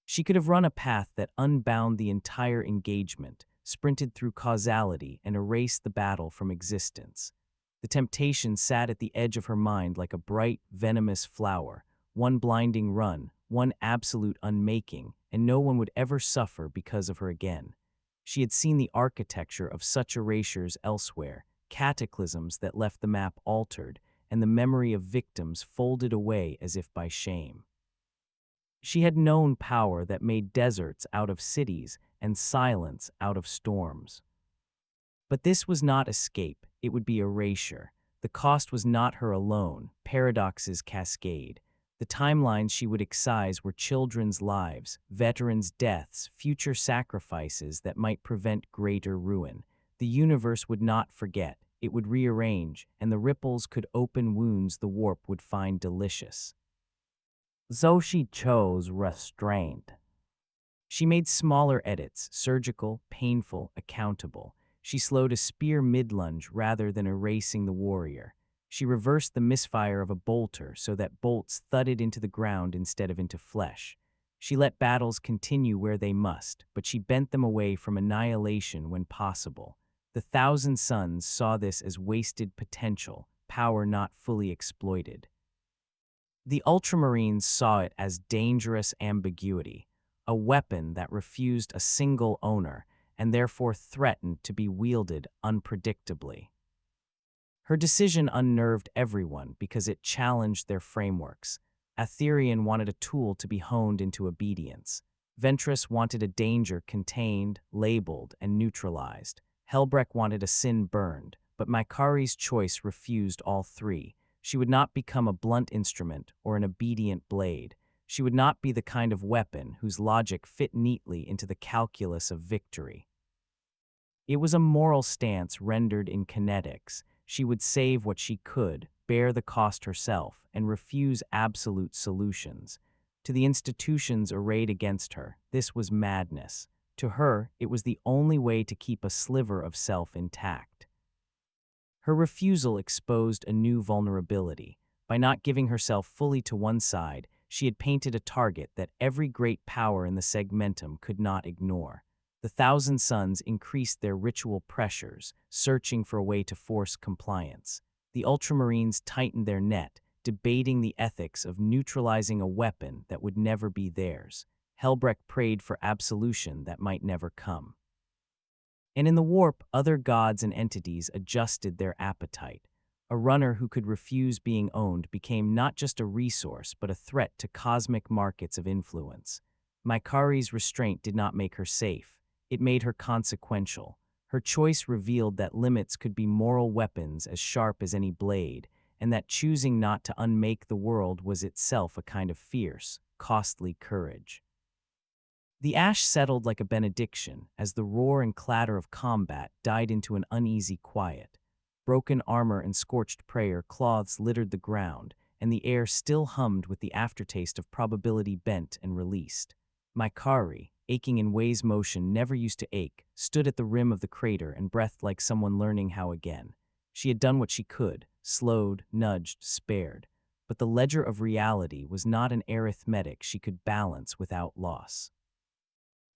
She could have run a path that unbound the entire engagement, sprinted through causality, and erased the battle from existence. The temptation sat at the edge of her mind like a bright, venomous flower, one blinding run, one absolute unmaking, and no one would ever suffer because of her again. She had seen the architecture of such erasures elsewhere, cataclysms that left the map altered, and the memory of victims folded away as if by shame. She had known power that made deserts out of cities and silence out of storms. But this was not escape, it would be erasure. The cost was not her alone, paradoxes cascade. The timelines she would excise were children's lives, veterans' deaths, future sacrifices that might prevent greater ruin. The universe would not forget, it would rearrange, and the ripples could open wounds the warp would find delicious. So she chose restraint. She made smaller edits, surgical, painful, accountable. She slowed a spear mid-lunge rather than erasing the warrior. She reversed the misfire of a bolter so that bolts thudded into the ground instead of into flesh. She let battles continue where they must, but she bent them away from annihilation when possible. The Thousand Suns saw this as wasted potential, power not fully exploited. The Ultramarines saw it as dangerous ambiguity, a weapon that refused a single owner and therefore threatened to be wielded unpredictably. Her decision unnerved everyone because it challenged their frameworks. Aetherian wanted a tool to be honed into obedience. Ventress wanted a danger contained, labeled, and neutralized. Helbrecht wanted a sin burned, but Makkari's choice refused all three. She would not become a blunt instrument or an obedient blade. She would not be the kind of weapon whose logic fit neatly into the calculus of victory. It was a moral stance rendered in kinetics. She would save what she could, bear the cost herself, and refuse absolute solutions. To the institutions arrayed against her, this was madness. To her, it was the only way to keep a sliver of self intact. Her refusal exposed a new vulnerability. By not giving herself fully to one side, she had painted a target that every great power in the segmentum could not ignore. The Thousand Suns increased their ritual pressures, searching for a way to force compliance. The Ultramarines tightened their net, debating the ethics of neutralizing a weapon that would never be theirs. Helbrecht prayed for absolution that might never come. And in the warp, other gods and entities adjusted their appetite. A runner who could refuse being owned became not just a resource, but a threat to cosmic markets of influence. Makkari's restraint did not make her safe. It made her consequential. Her choice revealed that limits could be moral weapons as sharp as any blade, and that choosing not to unmake the world was itself a kind of fierce, costly courage. The ash settled like a benediction as the roar and clatter of combat died into an uneasy quiet. Broken armor and scorched prayer cloths littered the ground, and the air still hummed with the aftertaste of probability bent and released. Makkari, aching in ways motion never used to ache, stood at the rim of the crater and breathed like someone learning how again. She had done what she could, slowed, nudged, spared. But the ledger of reality was not an arithmetic she could balance without loss.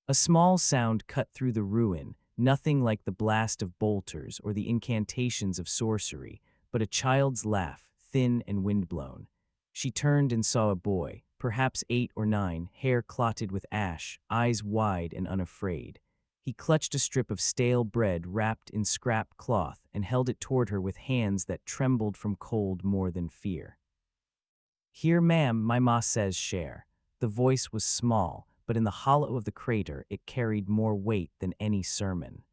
A small sound cut through the ruin, nothing like the blast of bolters or the incantations of sorcery, but a child's laugh, thin and windblown. She turned and saw a boy, perhaps 8 or 9, hair clotted with ash, eyes wide and unafraid. He clutched a strip of stale bread wrapped in scrap cloth and held it toward her with hands that trembled from cold more than fear. "Here, ma'am, my ma says share." The voice was small, but in the hollow of the crater it carried more weight than any sermon.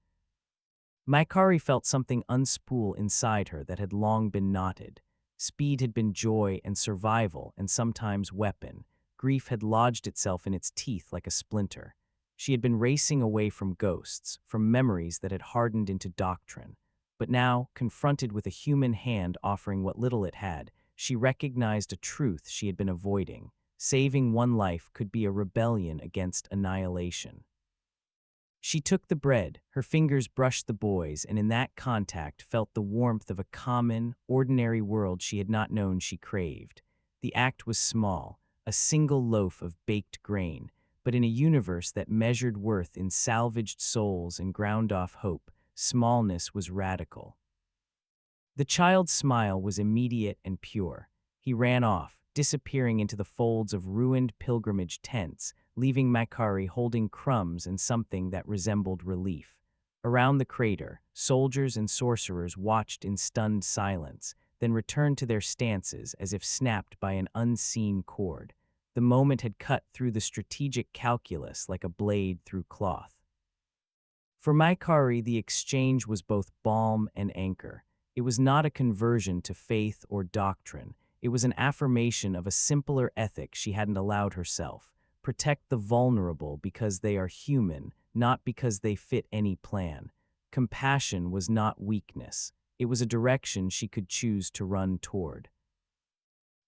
Makkari felt something unspool inside her that had long been knotted. Speed had been joy and survival and sometimes weapon. Grief had lodged itself in its teeth like a splinter. She had been racing away from ghosts, from memories that had hardened into doctrine. But now, confronted with a human hand offering what little it had, she recognized a truth she had been avoiding. Saving one life could be a rebellion against annihilation. She took the bread, her fingers brushed the boy's, and in that contact felt the warmth of a common, ordinary world she had not known she craved. The act was small, a single loaf of baked grain, but in a universe that measured worth in salvaged souls and ground off hope, smallness was radical. The child's smile was immediate and pure. He ran off, disappearing into the folds of ruined pilgrimage tents, leaving Makkari holding crumbs and something that resembled relief. Around the crater, soldiers and sorcerers watched in stunned silence, then returned to their stances as if snapped by an unseen cord. The moment had cut through the strategic calculus like a blade through cloth. For Makkari, the exchange was both balm and anchor. It was not a conversion to faith or doctrine. It was an affirmation of a simpler ethic she hadn't allowed herself. Protect the vulnerable because they are human, not because they fit any plan. Compassion was not weakness. It was a direction she could choose to run toward.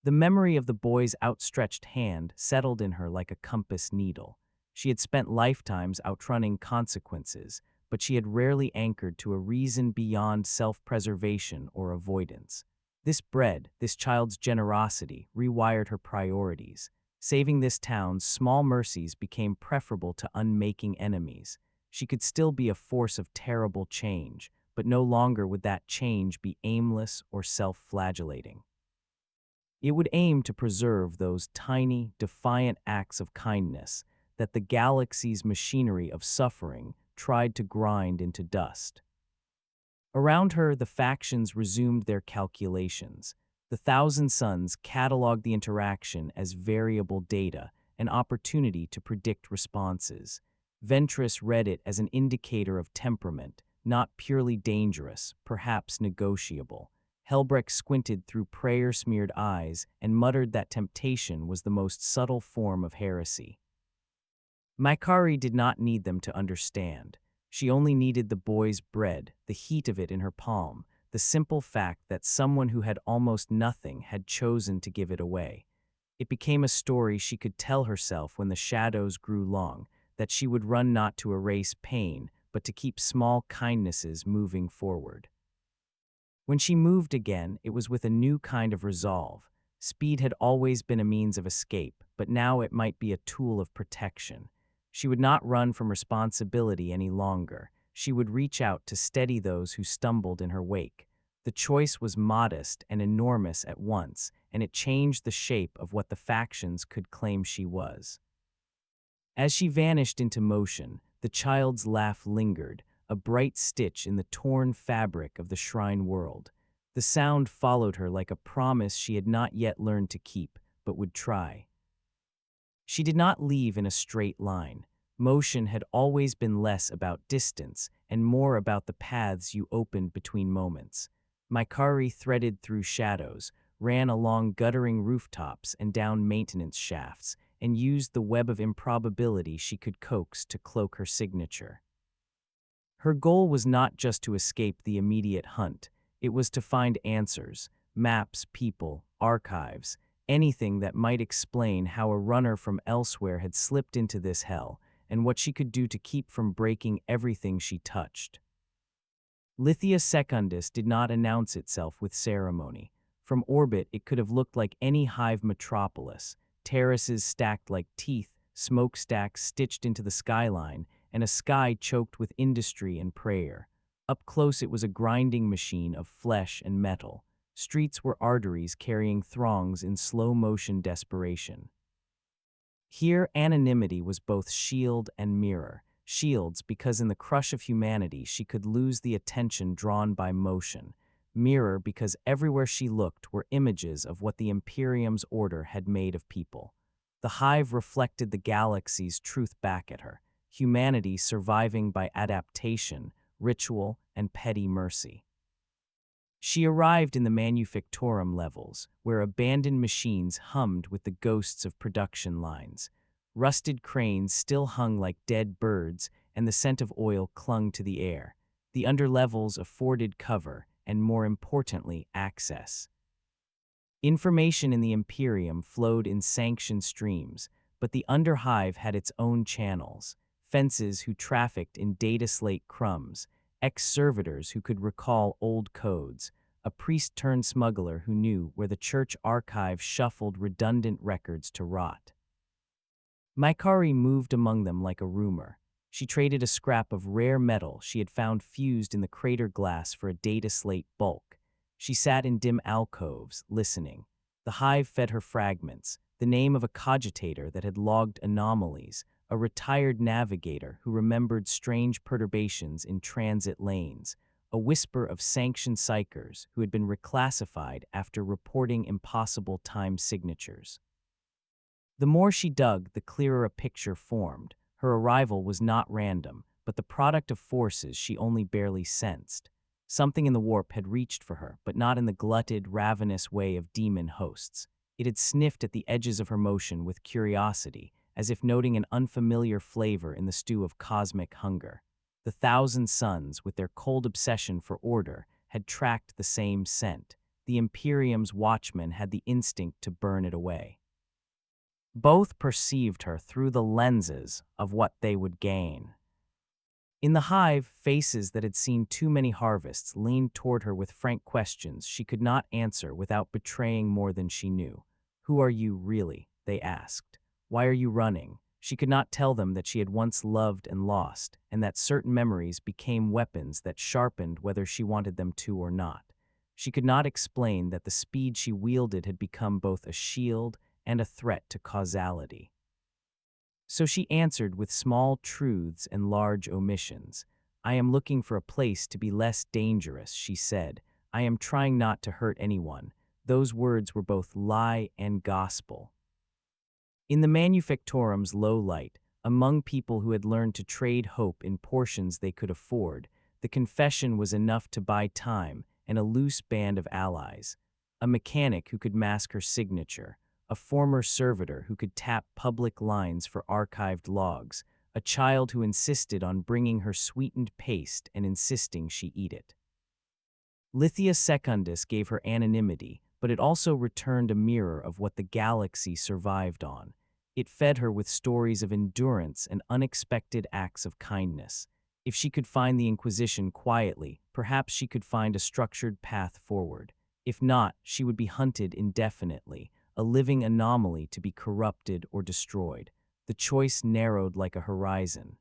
The memory of the boy's outstretched hand settled in her like a compass needle. She had spent lifetimes outrunning consequences, but she had rarely anchored to a reason beyond self-preservation or avoidance. This bread, this child's generosity, rewired her priorities. Saving this town's small mercies became preferable to unmaking enemies. She could still be a force of terrible change, but no longer would that change be aimless or self-flagellating. It would aim to preserve those tiny, defiant acts of kindness that the galaxy's machinery of suffering tried to grind into dust. Around her, the factions resumed their calculations. The Thousand Suns cataloged the interaction as variable data, an opportunity to predict responses. Ventress read it as an indicator of temperament, not purely dangerous, perhaps negotiable. Helbrecht squinted through prayer-smeared eyes and muttered that temptation was the most subtle form of heresy. Makkari did not need them to understand. She only needed the boy's bread, the heat of it in her palm, the simple fact that someone who had almost nothing had chosen to give it away. It became a story she could tell herself when the shadows grew long, that she would run not to erase pain, but to keep small kindnesses moving forward. When she moved again, it was with a new kind of resolve. Speed had always been a means of escape, but now it might be a tool of protection. She would not run from responsibility any longer. She would reach out to steady those who stumbled in her wake. The choice was modest and enormous at once, and it changed the shape of what the factions could claim she was. As she vanished into motion, the child's laugh lingered, a bright stitch in the torn fabric of the shrine world. The sound followed her like a promise she had not yet learned to keep, but would try. She did not leave in a straight line. Motion had always been less about distance and more about the paths you opened between moments. Makkari threaded through shadows, ran along guttering rooftops and down maintenance shafts, and used the web of improbability she could coax to cloak her signature. Her goal was not just to escape the immediate hunt. It was to find answers, maps, people, archives, anything that might explain how a runner from elsewhere had slipped into this hell, and what she could do to keep from breaking everything she touched. Lithia Secundus did not announce itself with ceremony. From orbit, it could have looked like any hive metropolis, terraces stacked like teeth, smokestacks stitched into the skyline, and a sky choked with industry and prayer. Up close, it was a grinding machine of flesh and metal. Streets were arteries carrying throngs in slow-motion desperation. Here, anonymity was both shield and mirror. Shields, because in the crush of humanity she could lose the attention drawn by motion. Mirror, because everywhere she looked were images of what the Imperium's order had made of people. The hive reflected the galaxy's truth back at her, humanity surviving by adaptation, ritual, and petty mercy. She arrived in the Manufactorum levels, where abandoned machines hummed with the ghosts of production lines. Rusted cranes still hung like dead birds, and the scent of oil clung to the air. The underlevels afforded cover, and more importantly, access. Information in the Imperium flowed in sanctioned streams, but the underhive had its own channels. Fences who trafficked in data slate crumbs, ex-servitors who could recall old codes, a priest-turned-smuggler who knew where the church archive shuffled redundant records to rot. Makkari moved among them like a rumor. She traded a scrap of rare metal she had found fused in the crater glass for a data slate bulk. She sat in dim alcoves, listening. The hive fed her fragments, the name of a cogitator that had logged anomalies, a retired navigator who remembered strange perturbations in transit lanes, a whisper of sanctioned psychers who had been reclassified after reporting impossible time signatures. The more she dug, the clearer a picture formed. Her arrival was not random, but the product of forces she only barely sensed. Something in the warp had reached for her, but not in the glutted, ravenous way of demon hosts. It had sniffed at the edges of her motion with curiosity, as if noting an unfamiliar flavor in the stew of cosmic hunger. The thousand suns, with their cold obsession for order, had tracked the same scent. The Imperium's watchmen had the instinct to burn it away. Both perceived her through the lenses of what they would gain. In the hive, faces that had seen too many harvests leaned toward her with frank questions she could not answer without betraying more than she knew. "Who are you, really?" they asked. "Why are you running?" She could not tell them that she had once loved and lost, and that certain memories became weapons that sharpened whether she wanted them to or not. She could not explain that the speed she wielded had become both a shield and a threat to causality. So she answered with small truths and large omissions. "I am looking for a place to be less dangerous," she said. "I am trying not to hurt anyone." Those words were both lie and gospel. In the Manufactorum's low light, among people who had learned to trade hope in portions they could afford, the confession was enough to buy time and a loose band of allies. A mechanic who could mask her signature, a former servitor who could tap public lines for archived logs, a child who insisted on bringing her sweetened paste and insisting she eat it. Lithia Secundus gave her anonymity, but it also returned a mirror of what the galaxy survived on. It fed her with stories of endurance and unexpected acts of kindness. If she could find the Inquisition quietly, perhaps she could find a structured path forward. If not, she would be hunted indefinitely, a living anomaly to be corrupted or destroyed. The choice narrowed like a horizon.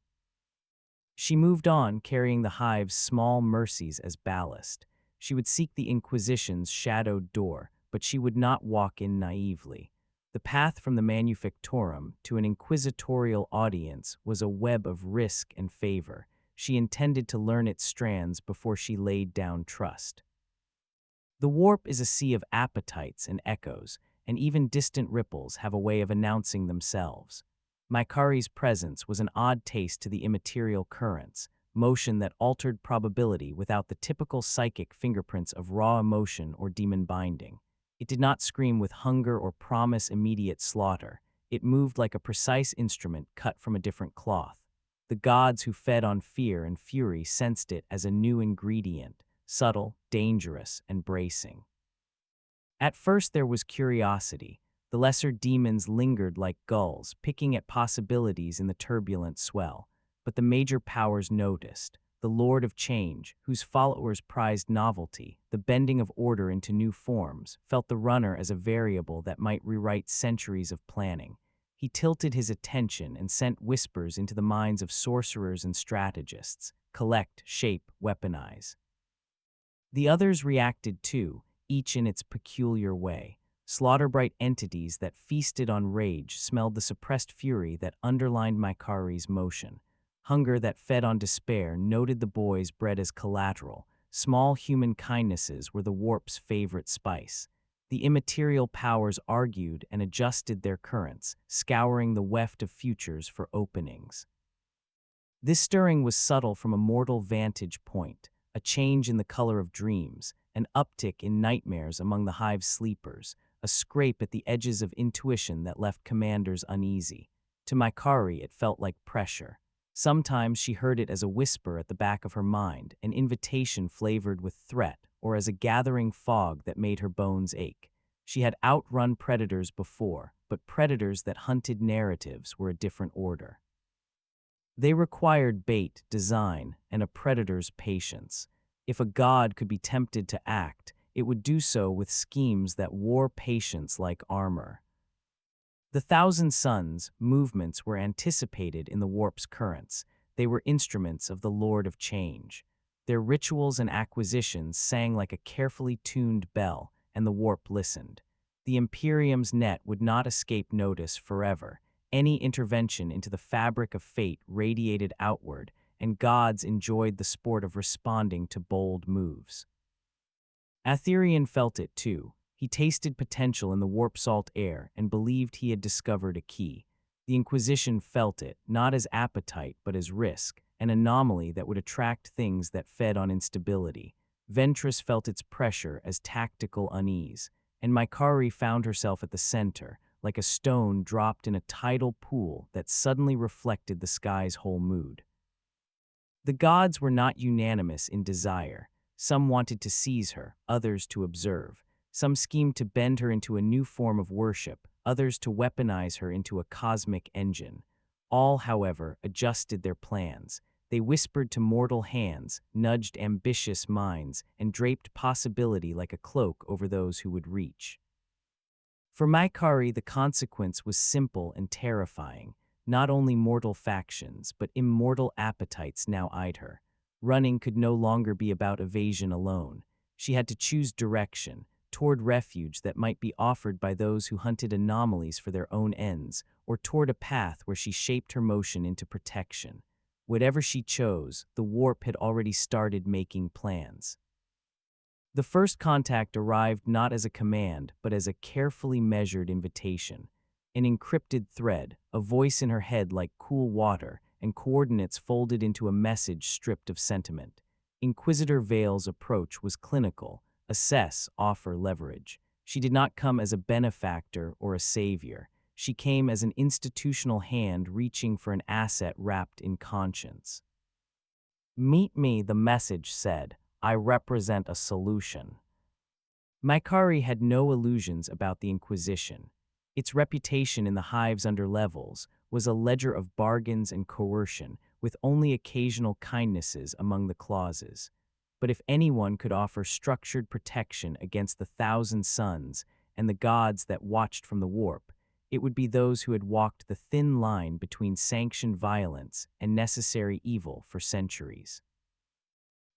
She moved on, carrying the hive's small mercies as ballast. She would seek the Inquisition's shadowed door, but she would not walk in naively. The path from the Manufactorum to an inquisitorial audience was a web of risk and favor. she intended to learn its strands before she laid down trust. The warp is a sea of appetites and echoes, and even distant ripples have a way of announcing themselves. Makkari's presence was an odd taste to the immaterial currents, motion that altered probability without the typical psychic fingerprints of raw emotion or demon binding. It did not scream with hunger or promise immediate slaughter. It moved like a precise instrument cut from a different cloth. The gods who fed on fear and fury sensed it as a new ingredient, subtle, dangerous, and bracing. At first there was curiosity. The lesser demons lingered like gulls, picking at possibilities in the turbulent swell. But the major powers noticed. The Lord of Change, whose followers prized novelty, the bending of order into new forms, felt the runner as a variable that might rewrite centuries of planning. He tilted his attention and sent whispers into the minds of sorcerers and strategists: collect, shape, weaponize. The others reacted too, each in its peculiar way. Slaughterbright entities that feasted on rage smelled the suppressed fury that underlined Makkari's motion. Hunger that fed on despair noted the boys bred as collateral. Small human kindnesses were the warp's favorite spice. The immaterial powers argued and adjusted their currents, scouring the weft of futures for openings. This stirring was subtle from a mortal vantage point, a change in the color of dreams, an uptick in nightmares among the hive's sleepers, a scrape at the edges of intuition that left commanders uneasy. To Makkari, it felt like pressure. Sometimes she heard it as a whisper at the back of her mind, an invitation flavored with threat, or as a gathering fog that made her bones ache. She had outrun predators before, but predators that hunted narratives were a different order. They required bait, design, and a predator's patience. If a god could be tempted to act, it would do so with schemes that wore patience like armor. The Thousand Suns movements were anticipated in the warp's currents. They were instruments of the Lord of Change. Their rituals and acquisitions sang like a carefully tuned bell, and the warp listened. The Imperium's net would not escape notice forever. Any intervention into the fabric of fate radiated outward, and gods enjoyed the sport of responding to bold moves. Aetherion felt it too. He tasted potential in the warp-salt air and believed he had discovered a key. The Inquisition felt it, not as appetite but as risk, an anomaly that would attract things that fed on instability. Ventress felt its pressure as tactical unease, and Makkari found herself at the center, like a stone dropped in a tidal pool that suddenly reflected the sky's whole mood. The gods were not unanimous in desire. Some wanted to seize her, others to observe. Some schemed to bend her into a new form of worship, others to weaponize her into a cosmic engine. All, however, adjusted their plans. They whispered to mortal hands, nudged ambitious minds, and draped possibility like a cloak over those who would reach. For Makkari, the consequence was simple and terrifying. Not only mortal factions, but immortal appetites now eyed her. Running could no longer be about evasion alone. She had to choose direction, toward refuge that might be offered by those who hunted anomalies for their own ends, or toward a path where she shaped her motion into protection. Whatever she chose, the warp had already started making plans. The first contact arrived not as a command, but as a carefully measured invitation. An encrypted thread, a voice in her head like cool water, and coordinates folded into a message stripped of sentiment. Inquisitor Vale's approach was clinical: assess, offer, leverage. She did not come as a benefactor or a savior. She came as an institutional hand reaching for an asset wrapped in conscience. "Meet me," the message said. "I represent a solution." Makkari had no illusions about the Inquisition. Its reputation in the hive's underlevels was a ledger of bargains and coercion, with only occasional kindnesses among the clauses. But if anyone could offer structured protection against the Thousand Suns and the gods that watched from the warp, it would be those who had walked the thin line between sanctioned violence and necessary evil for centuries.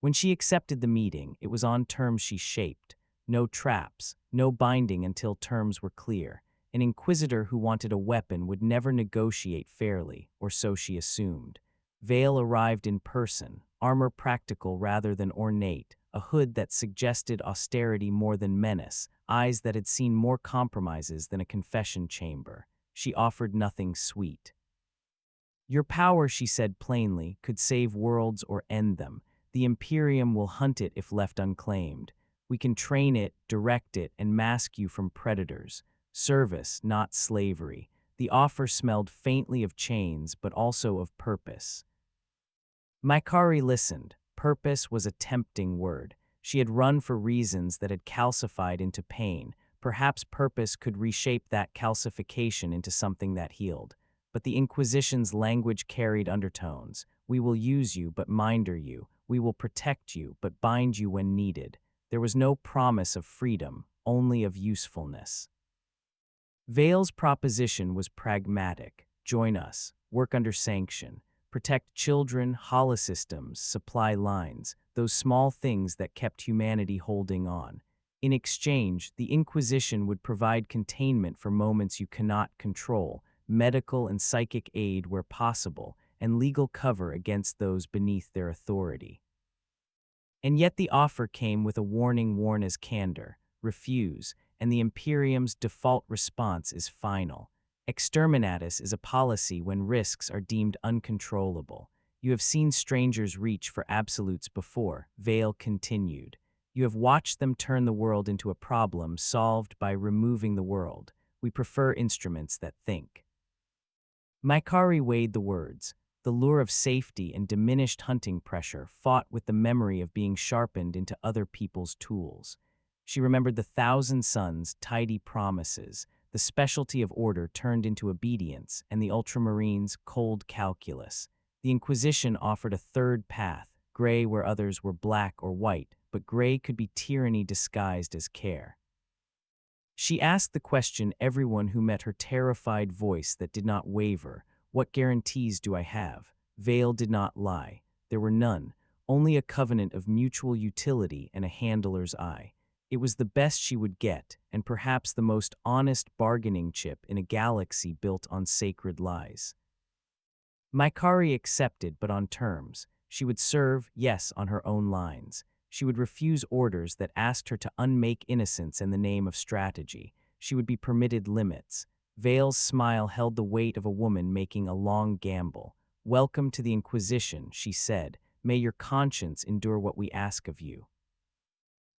When she accepted the meeting, it was on terms she shaped. No traps, no binding until terms were clear. An inquisitor who wanted a weapon would never negotiate fairly, or so she assumed. Veil arrived in person, armor practical rather than ornate, a hood that suggested austerity more than menace, eyes that had seen more compromises than a confession chamber. She offered nothing sweet. Your power, she said plainly, could save worlds or end them. The Imperium will hunt it if left unclaimed. We can train it, direct it, and mask you from predators. Service, not slavery. The offer smelled faintly of chains, but also of purpose. Makkari listened. Purpose was a tempting word. She had run for reasons that had calcified into pain. Perhaps purpose could reshape that calcification into something that healed. But the Inquisition's language carried undertones. We will use you, but minder you. We will protect you, but bind you when needed. There was no promise of freedom, only of usefulness. Veil's proposition was pragmatic. Join us, work under sanction, protect children, holosystems, supply lines, those small things that kept humanity holding on. In exchange, the Inquisition would provide containment for moments you cannot control, medical and psychic aid where possible, and legal cover against those beneath their authority. And yet the offer came with a warning worn as candor: refuse, and the Imperium's default response is final. Exterminatus is a policy when risks are deemed uncontrollable. You have seen strangers reach for absolutes before, Veil continued. You have watched them turn the world into a problem solved by removing the world. We prefer instruments that think. Makkari weighed the words. The lure of safety and diminished hunting pressure fought with the memory of being sharpened into other people's tools. She remembered the thousand suns' tidy promises, the specialty of order turned into obedience, and the ultramarines' cold calculus. The Inquisition offered a third path, gray where others were black or white, but gray could be tyranny disguised as care. She asked the question everyone who met her terrified voice that did not waver: what guarantees do I have? Veil did not lie. There were none, only a covenant of mutual utility and a handler's eye. It was the best she would get, and perhaps the most honest bargaining chip in a galaxy built on sacred lies. Makkari accepted, but on terms. She would serve, yes, on her own lines. She would refuse orders that asked her to unmake innocence in the name of strategy. She would be permitted limits. Veil's smile held the weight of a woman making a long gamble. Welcome to the Inquisition, she said. May your conscience endure what we ask of you.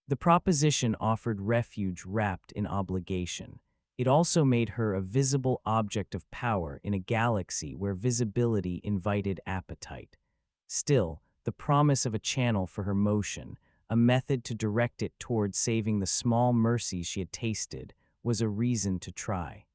The proposition offered refuge wrapped in obligation. It also made her a visible object of power in a galaxy where visibility invited appetite. Still, the promise of a channel for her motion, a method to direct it toward saving the small mercies she had tasted, was a reason to try.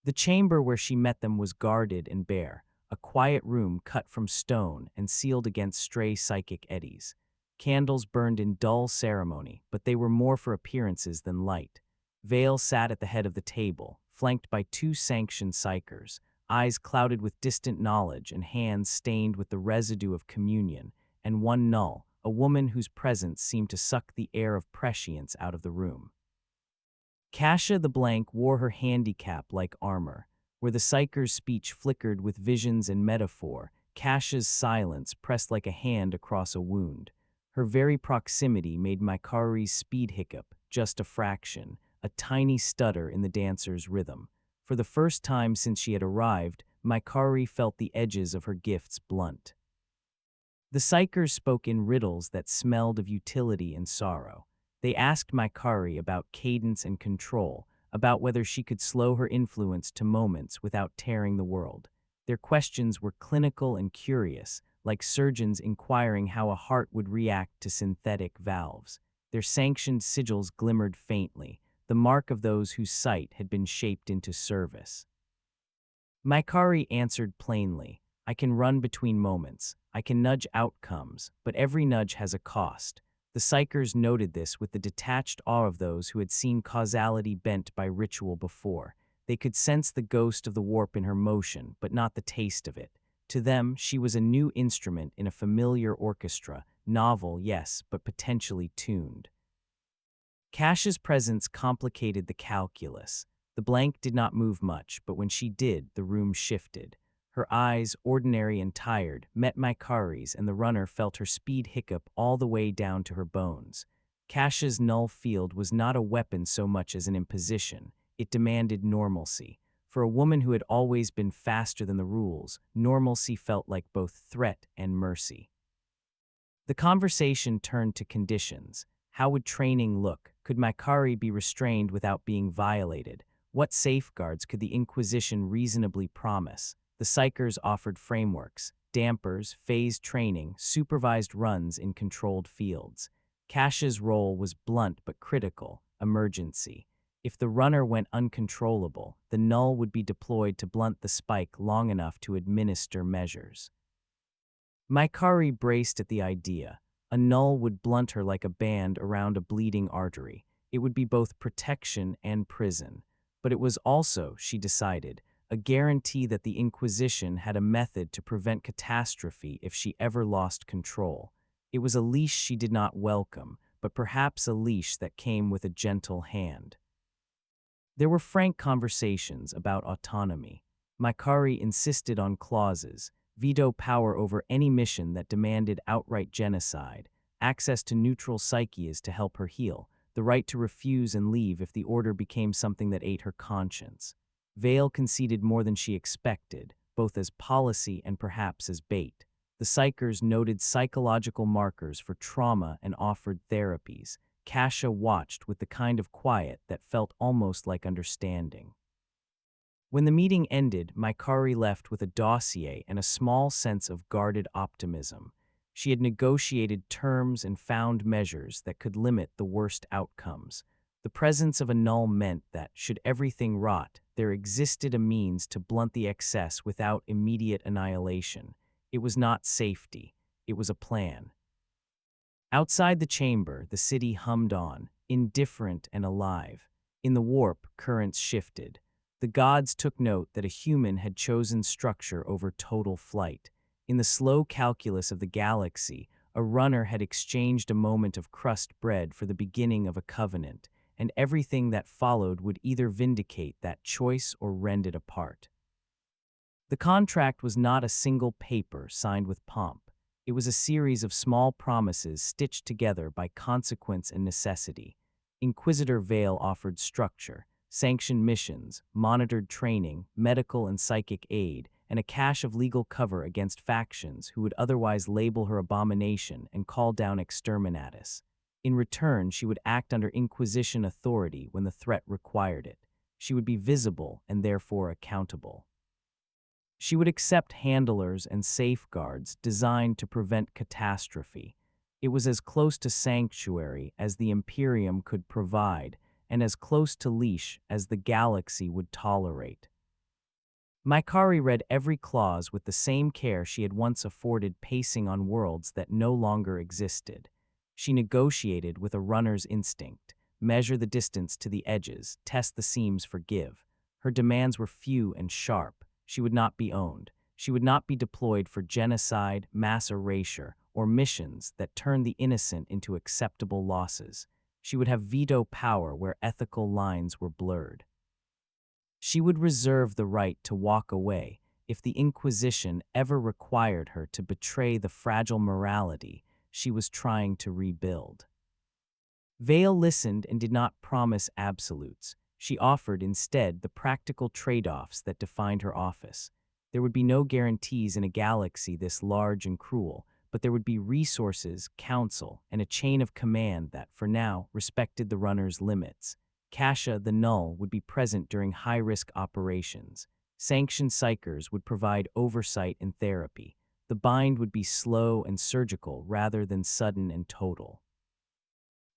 The chamber where she met them was guarded and bare, a quiet room cut from stone and sealed against stray psychic eddies. Candles burned in dull ceremony, but they were more for appearances than light. Veil sat at the head of the table, flanked by two sanctioned psychers, eyes clouded with distant knowledge and hands stained with the residue of communion, and one null, a woman whose presence seemed to suck the air of prescience out of the room. Kasha the Blank wore her handicap like armor. Where the psycher's speech flickered with visions and metaphor, Kasha's silence pressed like a hand across a wound. Her very proximity made Makkari's speed hiccup just a fraction, a tiny stutter in the dancer's rhythm. For the first time since she had arrived, Makkari felt the edges of her gifts blunt. The psychers spoke in riddles that smelled of utility and sorrow. They asked Makkari about cadence and control, about whether she could slow her influence to moments without tearing the world. Their questions were clinical and curious, like surgeons inquiring how a heart would react to synthetic valves. Their sanctioned sigils glimmered faintly, the mark of those whose sight had been shaped into service. Makkari answered plainly, I can run between moments, I can nudge outcomes, but every nudge has a cost. The psychers noted this with the detached awe of those who had seen causality bent by ritual before. They could sense the ghost of the warp in her motion, but not the taste of it. To them, she was a new instrument in a familiar orchestra, novel, yes, but potentially tuned. Kasha's presence complicated the calculus. The Blank did not move much, but when she did, the room shifted. Her eyes, ordinary and tired, met Makkari's, and the runner felt her speed hiccup all the way down to her bones. Kasha's null field was not a weapon so much as an imposition. It demanded normalcy. For a woman who had always been faster than the rules, normalcy felt like both threat and mercy. The conversation turned to conditions. How would training look? Could Makkari be restrained without being violated? What safeguards could the Inquisition reasonably promise? The Psychers offered frameworks, dampers, phased training, supervised runs in controlled fields. Kasha's role was blunt but critical: emergency. If the runner went uncontrollable, the null would be deployed to blunt the spike long enough to administer measures. Makkari braced at the idea. A null would blunt her like a band around a bleeding artery. It would be both protection and prison. But it was also, she decided, a guarantee that the Inquisition had a method to prevent catastrophe if she ever lost control. It was a leash she did not welcome, but perhaps a leash that came with a gentle hand. There were frank conversations about autonomy. Makkari insisted on clauses: veto power over any mission that demanded outright genocide, access to neutral psyches to help her heal, the right to refuse and leave if the order became something that ate her conscience. Vale conceded more than she expected, both as policy and perhaps as bait. The Psychers noted psychological markers for trauma and offered therapies. Kasha watched with the kind of quiet that felt almost like understanding. When the meeting ended, Makkari left with a dossier and a small sense of guarded optimism. She had negotiated terms and found measures that could limit the worst outcomes. The presence of a null meant that, should everything rot, there existed a means to blunt the excess without immediate annihilation. It was not safety. It was a plan. Outside the chamber, the city hummed on, indifferent and alive. In the warp, currents shifted. The gods took note that a human had chosen structure over total flight. In the slow calculus of the galaxy, a runner had exchanged a moment of crust bread for the beginning of a covenant, and everything that followed would either vindicate that choice or rend it apart. The contract was not a single paper signed with pomp. It was a series of small promises stitched together by consequence and necessity. Inquisitor Vale offered structure, sanctioned missions, monitored training, medical and psychic aid, and a cache of legal cover against factions who would otherwise label her abomination and call down exterminatus. In return, she would act under Inquisition authority when the threat required it. She would be visible and therefore accountable. She would accept handlers and safeguards designed to prevent catastrophe. It was as close to sanctuary as the Imperium could provide, and as close to leash as the galaxy would tolerate. Makkari read every clause with the same care she had once afforded pacing on worlds that no longer existed. She negotiated with a runner's instinct: measure the distance to the edges, test the seams for give. Her demands were few and sharp. She would not be owned. She would not be deployed for genocide, mass erasure, or missions that turned the innocent into acceptable losses. She would have veto power where ethical lines were blurred. She would reserve the right to walk away if the Inquisition ever required her to betray the fragile morality she was trying to rebuild. Vale listened and did not promise absolutes. She offered instead the practical trade-offs that defined her office. There would be no guarantees in a galaxy this large and cruel, but there would be resources, counsel, and a chain of command that, for now, respected the runner's limits. Kasha, the null, would be present during high-risk operations. Sanctioned psychers would provide oversight and therapy. The bind would be slow and surgical rather than sudden and total.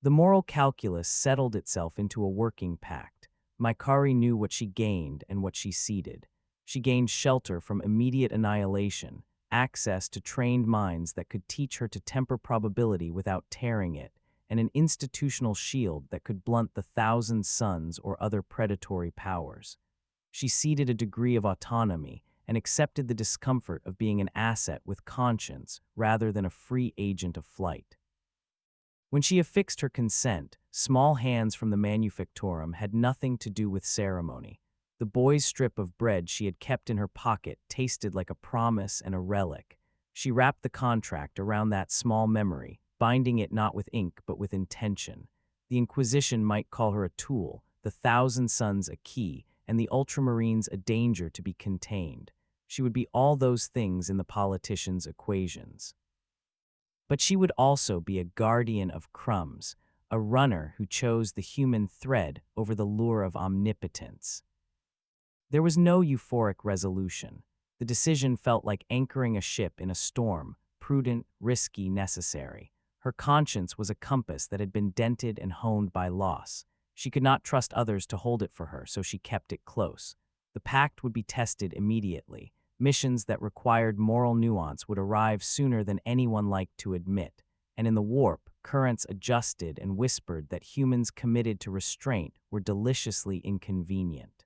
The moral calculus settled itself into a working pact. Makkari knew what she gained and what she ceded. She gained shelter from immediate annihilation, access to trained minds that could teach her to temper probability without tearing it, and an institutional shield that could blunt the thousand suns or other predatory powers. She ceded a degree of autonomy and accepted the discomfort of being an asset with conscience rather than a free agent of flight. When she affixed her consent, small hands from the Manufactorum had nothing to do with ceremony. The boy's strip of bread she had kept in her pocket tasted like a promise and a relic. She wrapped the contract around that small memory, binding it not with ink but with intention. The Inquisition might call her a tool, the Thousand Sons a key, and the Ultramarines a danger to be contained. She would be all those things in the politician's equations. But she would also be a guardian of crumbs, a runner who chose the human thread over the lure of omnipotence. There was no euphoric resolution. The decision felt like anchoring a ship in a storm, prudent, risky, necessary. Her conscience was a compass that had been dented and honed by loss. She could not trust others to hold it for her, so she kept it close. The pact would be tested immediately. Missions that required moral nuance would arrive sooner than anyone liked to admit. And in the warp, currents adjusted and whispered that humans committed to restraint were deliciously inconvenient.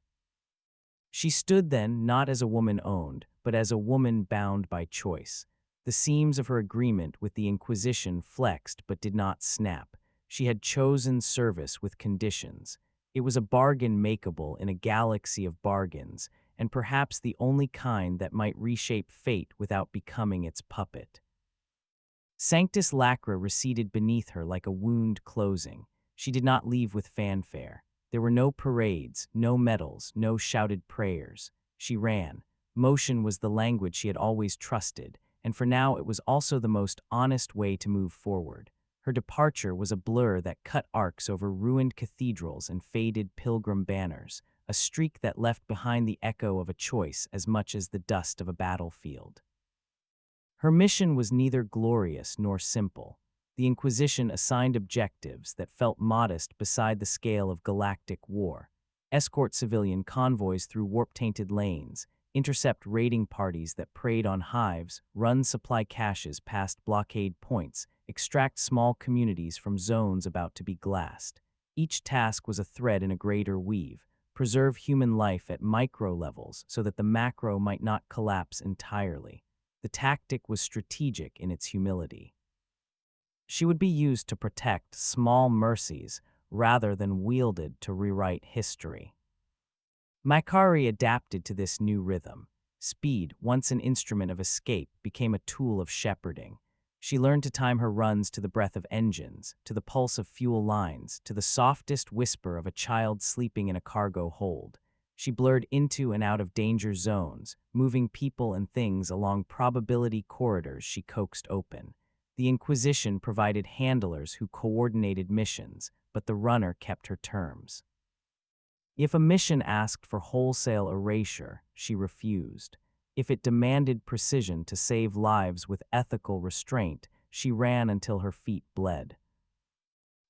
She stood then not as a woman owned, but as a woman bound by choice. The seams of her agreement with the Inquisition flexed but did not snap. She had chosen service with conditions. It was a bargain makeable in a galaxy of bargains, and perhaps the only kind that might reshape fate without becoming its puppet. Sanctus Lacra receded beneath her like a wound closing. She did not leave with fanfare. There were no parades, no medals, no shouted prayers. She ran. Motion was the language she had always trusted, and for now it was also the most honest way to move forward. Her departure was a blur that cut arcs over ruined cathedrals and faded pilgrim banners, a streak that left behind the echo of a choice as much as the dust of a battlefield. Her mission was neither glorious nor simple. The Inquisition assigned objectives that felt modest beside the scale of galactic war. Escort civilian convoys through warp-tainted lanes, intercept raiding parties that preyed on hives, run supply caches past blockade points, extract small communities from zones about to be glassed. Each task was a thread in a greater weave, preserve human life at micro levels so that the macro might not collapse entirely. The tactic was strategic in its humility. She would be used to protect small mercies rather than wielded to rewrite history. Makkari adapted to this new rhythm. Speed, once an instrument of escape, became a tool of shepherding. She learned to time her runs to the breath of engines, to the pulse of fuel lines, to the softest whisper of a child sleeping in a cargo hold. She blurred into and out of danger zones, moving people and things along probability corridors she coaxed open. The Inquisition provided handlers who coordinated missions, but the runner kept her terms. If a mission asked for wholesale erasure, she refused. If it demanded precision to save lives with ethical restraint, she ran until her feet bled.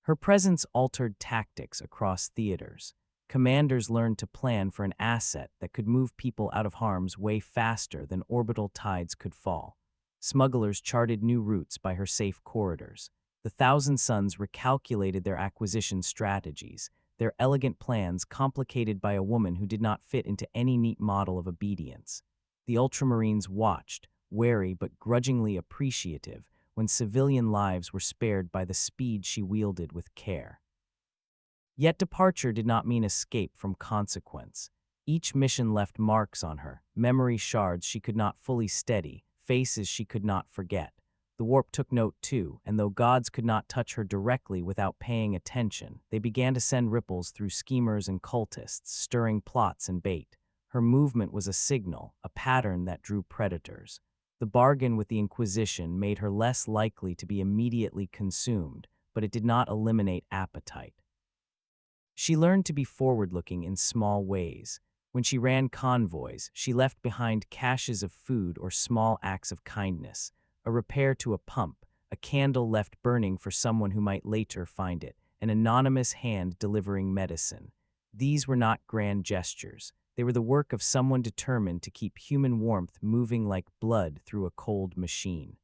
Her presence altered tactics across theaters. Commanders learned to plan for an asset that could move people out of harm's way faster than orbital tides could fall. Smugglers charted new routes by her safe corridors. The Thousand Sons recalculated their acquisition strategies, their elegant plans complicated by a woman who did not fit into any neat model of obedience. The Ultramarines watched, wary but grudgingly appreciative, when civilian lives were spared by the speed she wielded with care. Yet departure did not mean escape from consequence. Each mission left marks on her, memory shards she could not fully steady, faces she could not forget. The warp took note too, and though gods could not touch her directly without paying attention, they began to send ripples through schemers and cultists, stirring plots and bait. Her movement was a signal, a pattern that drew predators. The bargain with the Inquisition made her less likely to be immediately consumed, but it did not eliminate appetite. She learned to be forward-looking in small ways. When she ran convoys, she left behind caches of food or small acts of kindness, a repair to a pump, a candle left burning for someone who might later find it, an anonymous hand delivering medicine. These were not grand gestures. They were the work of someone determined to keep human warmth moving like blood through a cold machine.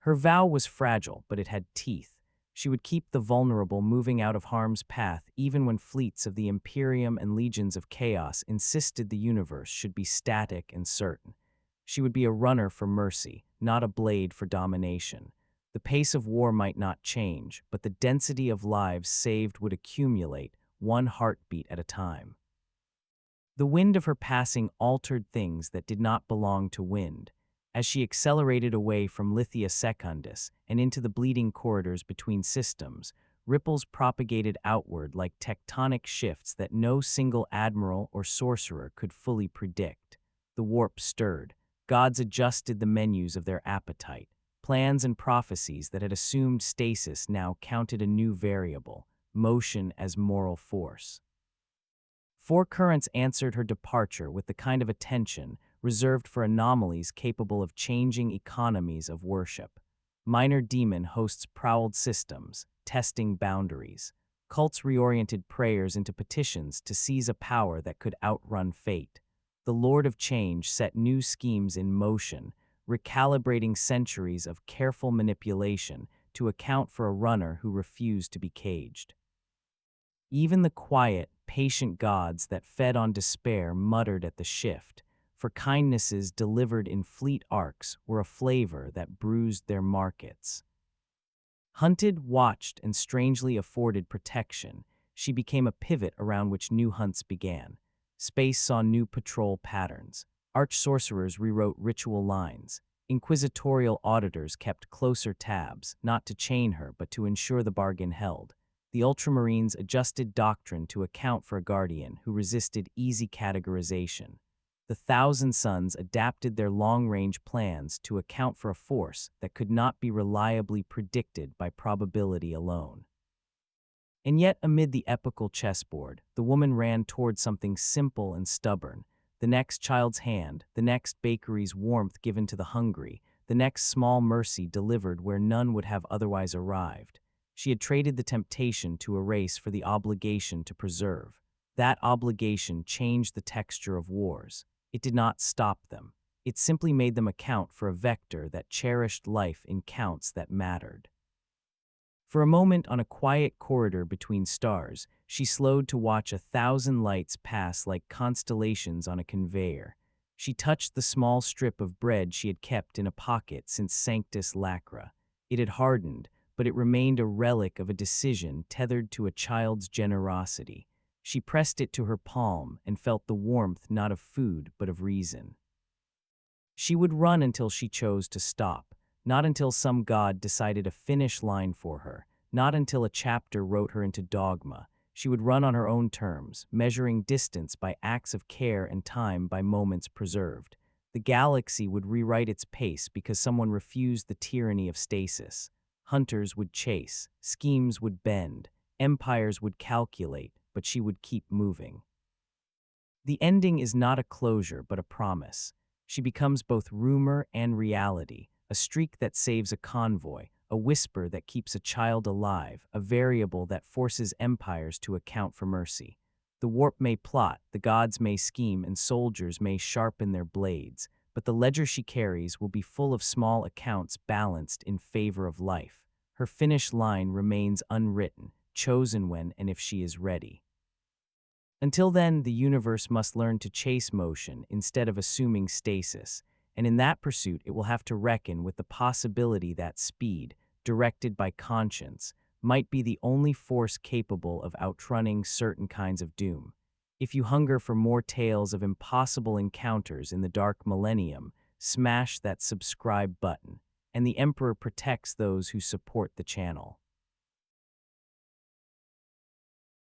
Her vow was fragile, but it had teeth. She would keep the vulnerable moving out of harm's path even when fleets of the Imperium and legions of chaos insisted the universe should be static and certain. She would be a runner for mercy, not a blade for domination. The pace of war might not change, but the density of lives saved would accumulate, one heartbeat at a time. The wind of her passing altered things that did not belong to wind. As she accelerated away from Lithia Secundus and into the bleeding corridors between systems, ripples propagated outward like tectonic shifts that no single admiral or sorcerer could fully predict. The warp stirred. Gods adjusted the menus of their appetite. Plans and prophecies that had assumed stasis now counted a new variable: motion as moral force. Four currents answered her departure with the kind of attention reserved for anomalies capable of changing economies of worship. Minor demon hosts prowled systems, testing boundaries. Cults reoriented prayers into petitions to seize a power that could outrun fate. The Lord of Change set new schemes in motion, recalibrating centuries of careful manipulation to account for a runner who refused to be caged. Even the quiet, patient gods that fed on despair muttered at the shift, for kindnesses delivered in fleet arcs were a flavor that bruised their markets. Hunted, watched, and strangely afforded protection, she became a pivot around which new hunts began. Space saw new patrol patterns. Arch-sorcerers rewrote ritual lines. Inquisitorial auditors kept closer tabs, not to chain her but to ensure the bargain held. The Ultramarines adjusted doctrine to account for a guardian who resisted easy categorization. The Thousand Sons adapted their long-range plans to account for a force that could not be reliably predicted by probability alone. And yet, amid the epical chessboard, the woman ran toward something simple and stubborn: the next child's hand, the next bakery's warmth given to the hungry, the next small mercy delivered where none would have otherwise arrived. She had traded the temptation to erase for the obligation to preserve. That obligation changed the texture of wars. It did not stop them. It simply made them account for a vector that cherished life in counts that mattered. For a moment, on a quiet corridor between stars, she slowed to watch 1,000 lights pass like constellations on a conveyor. She touched the small strip of bread she had kept in a pocket since Sanctus Lacra. It had hardened, but it remained a relic of a decision tethered to a child's generosity. She pressed it to her palm and felt the warmth not of food but of reason. She would run until she chose to stop, not until some god decided a finish line for her, not until a chapter wrote her into dogma. She would run on her own terms, measuring distance by acts of care and time by moments preserved. The galaxy would rewrite its pace because someone refused the tyranny of stasis. Hunters would chase, schemes would bend, empires would calculate, but she would keep moving. The ending is not a closure but a promise. She becomes both rumor and reality, a streak that saves a convoy, a whisper that keeps a child alive, a variable that forces empires to account for mercy. The warp may plot, the gods may scheme, and soldiers may sharpen their blades, but the ledger she carries will be full of small accounts balanced in favor of life. Her finish line remains unwritten, chosen when and if she is ready. Until then, the universe must learn to chase motion instead of assuming stasis, and in that pursuit it will have to reckon with the possibility that speed, directed by conscience, might be the only force capable of outrunning certain kinds of doom. If you hunger for more tales of impossible encounters in the dark millennium, smash that subscribe button, and the Emperor protects those who support the channel.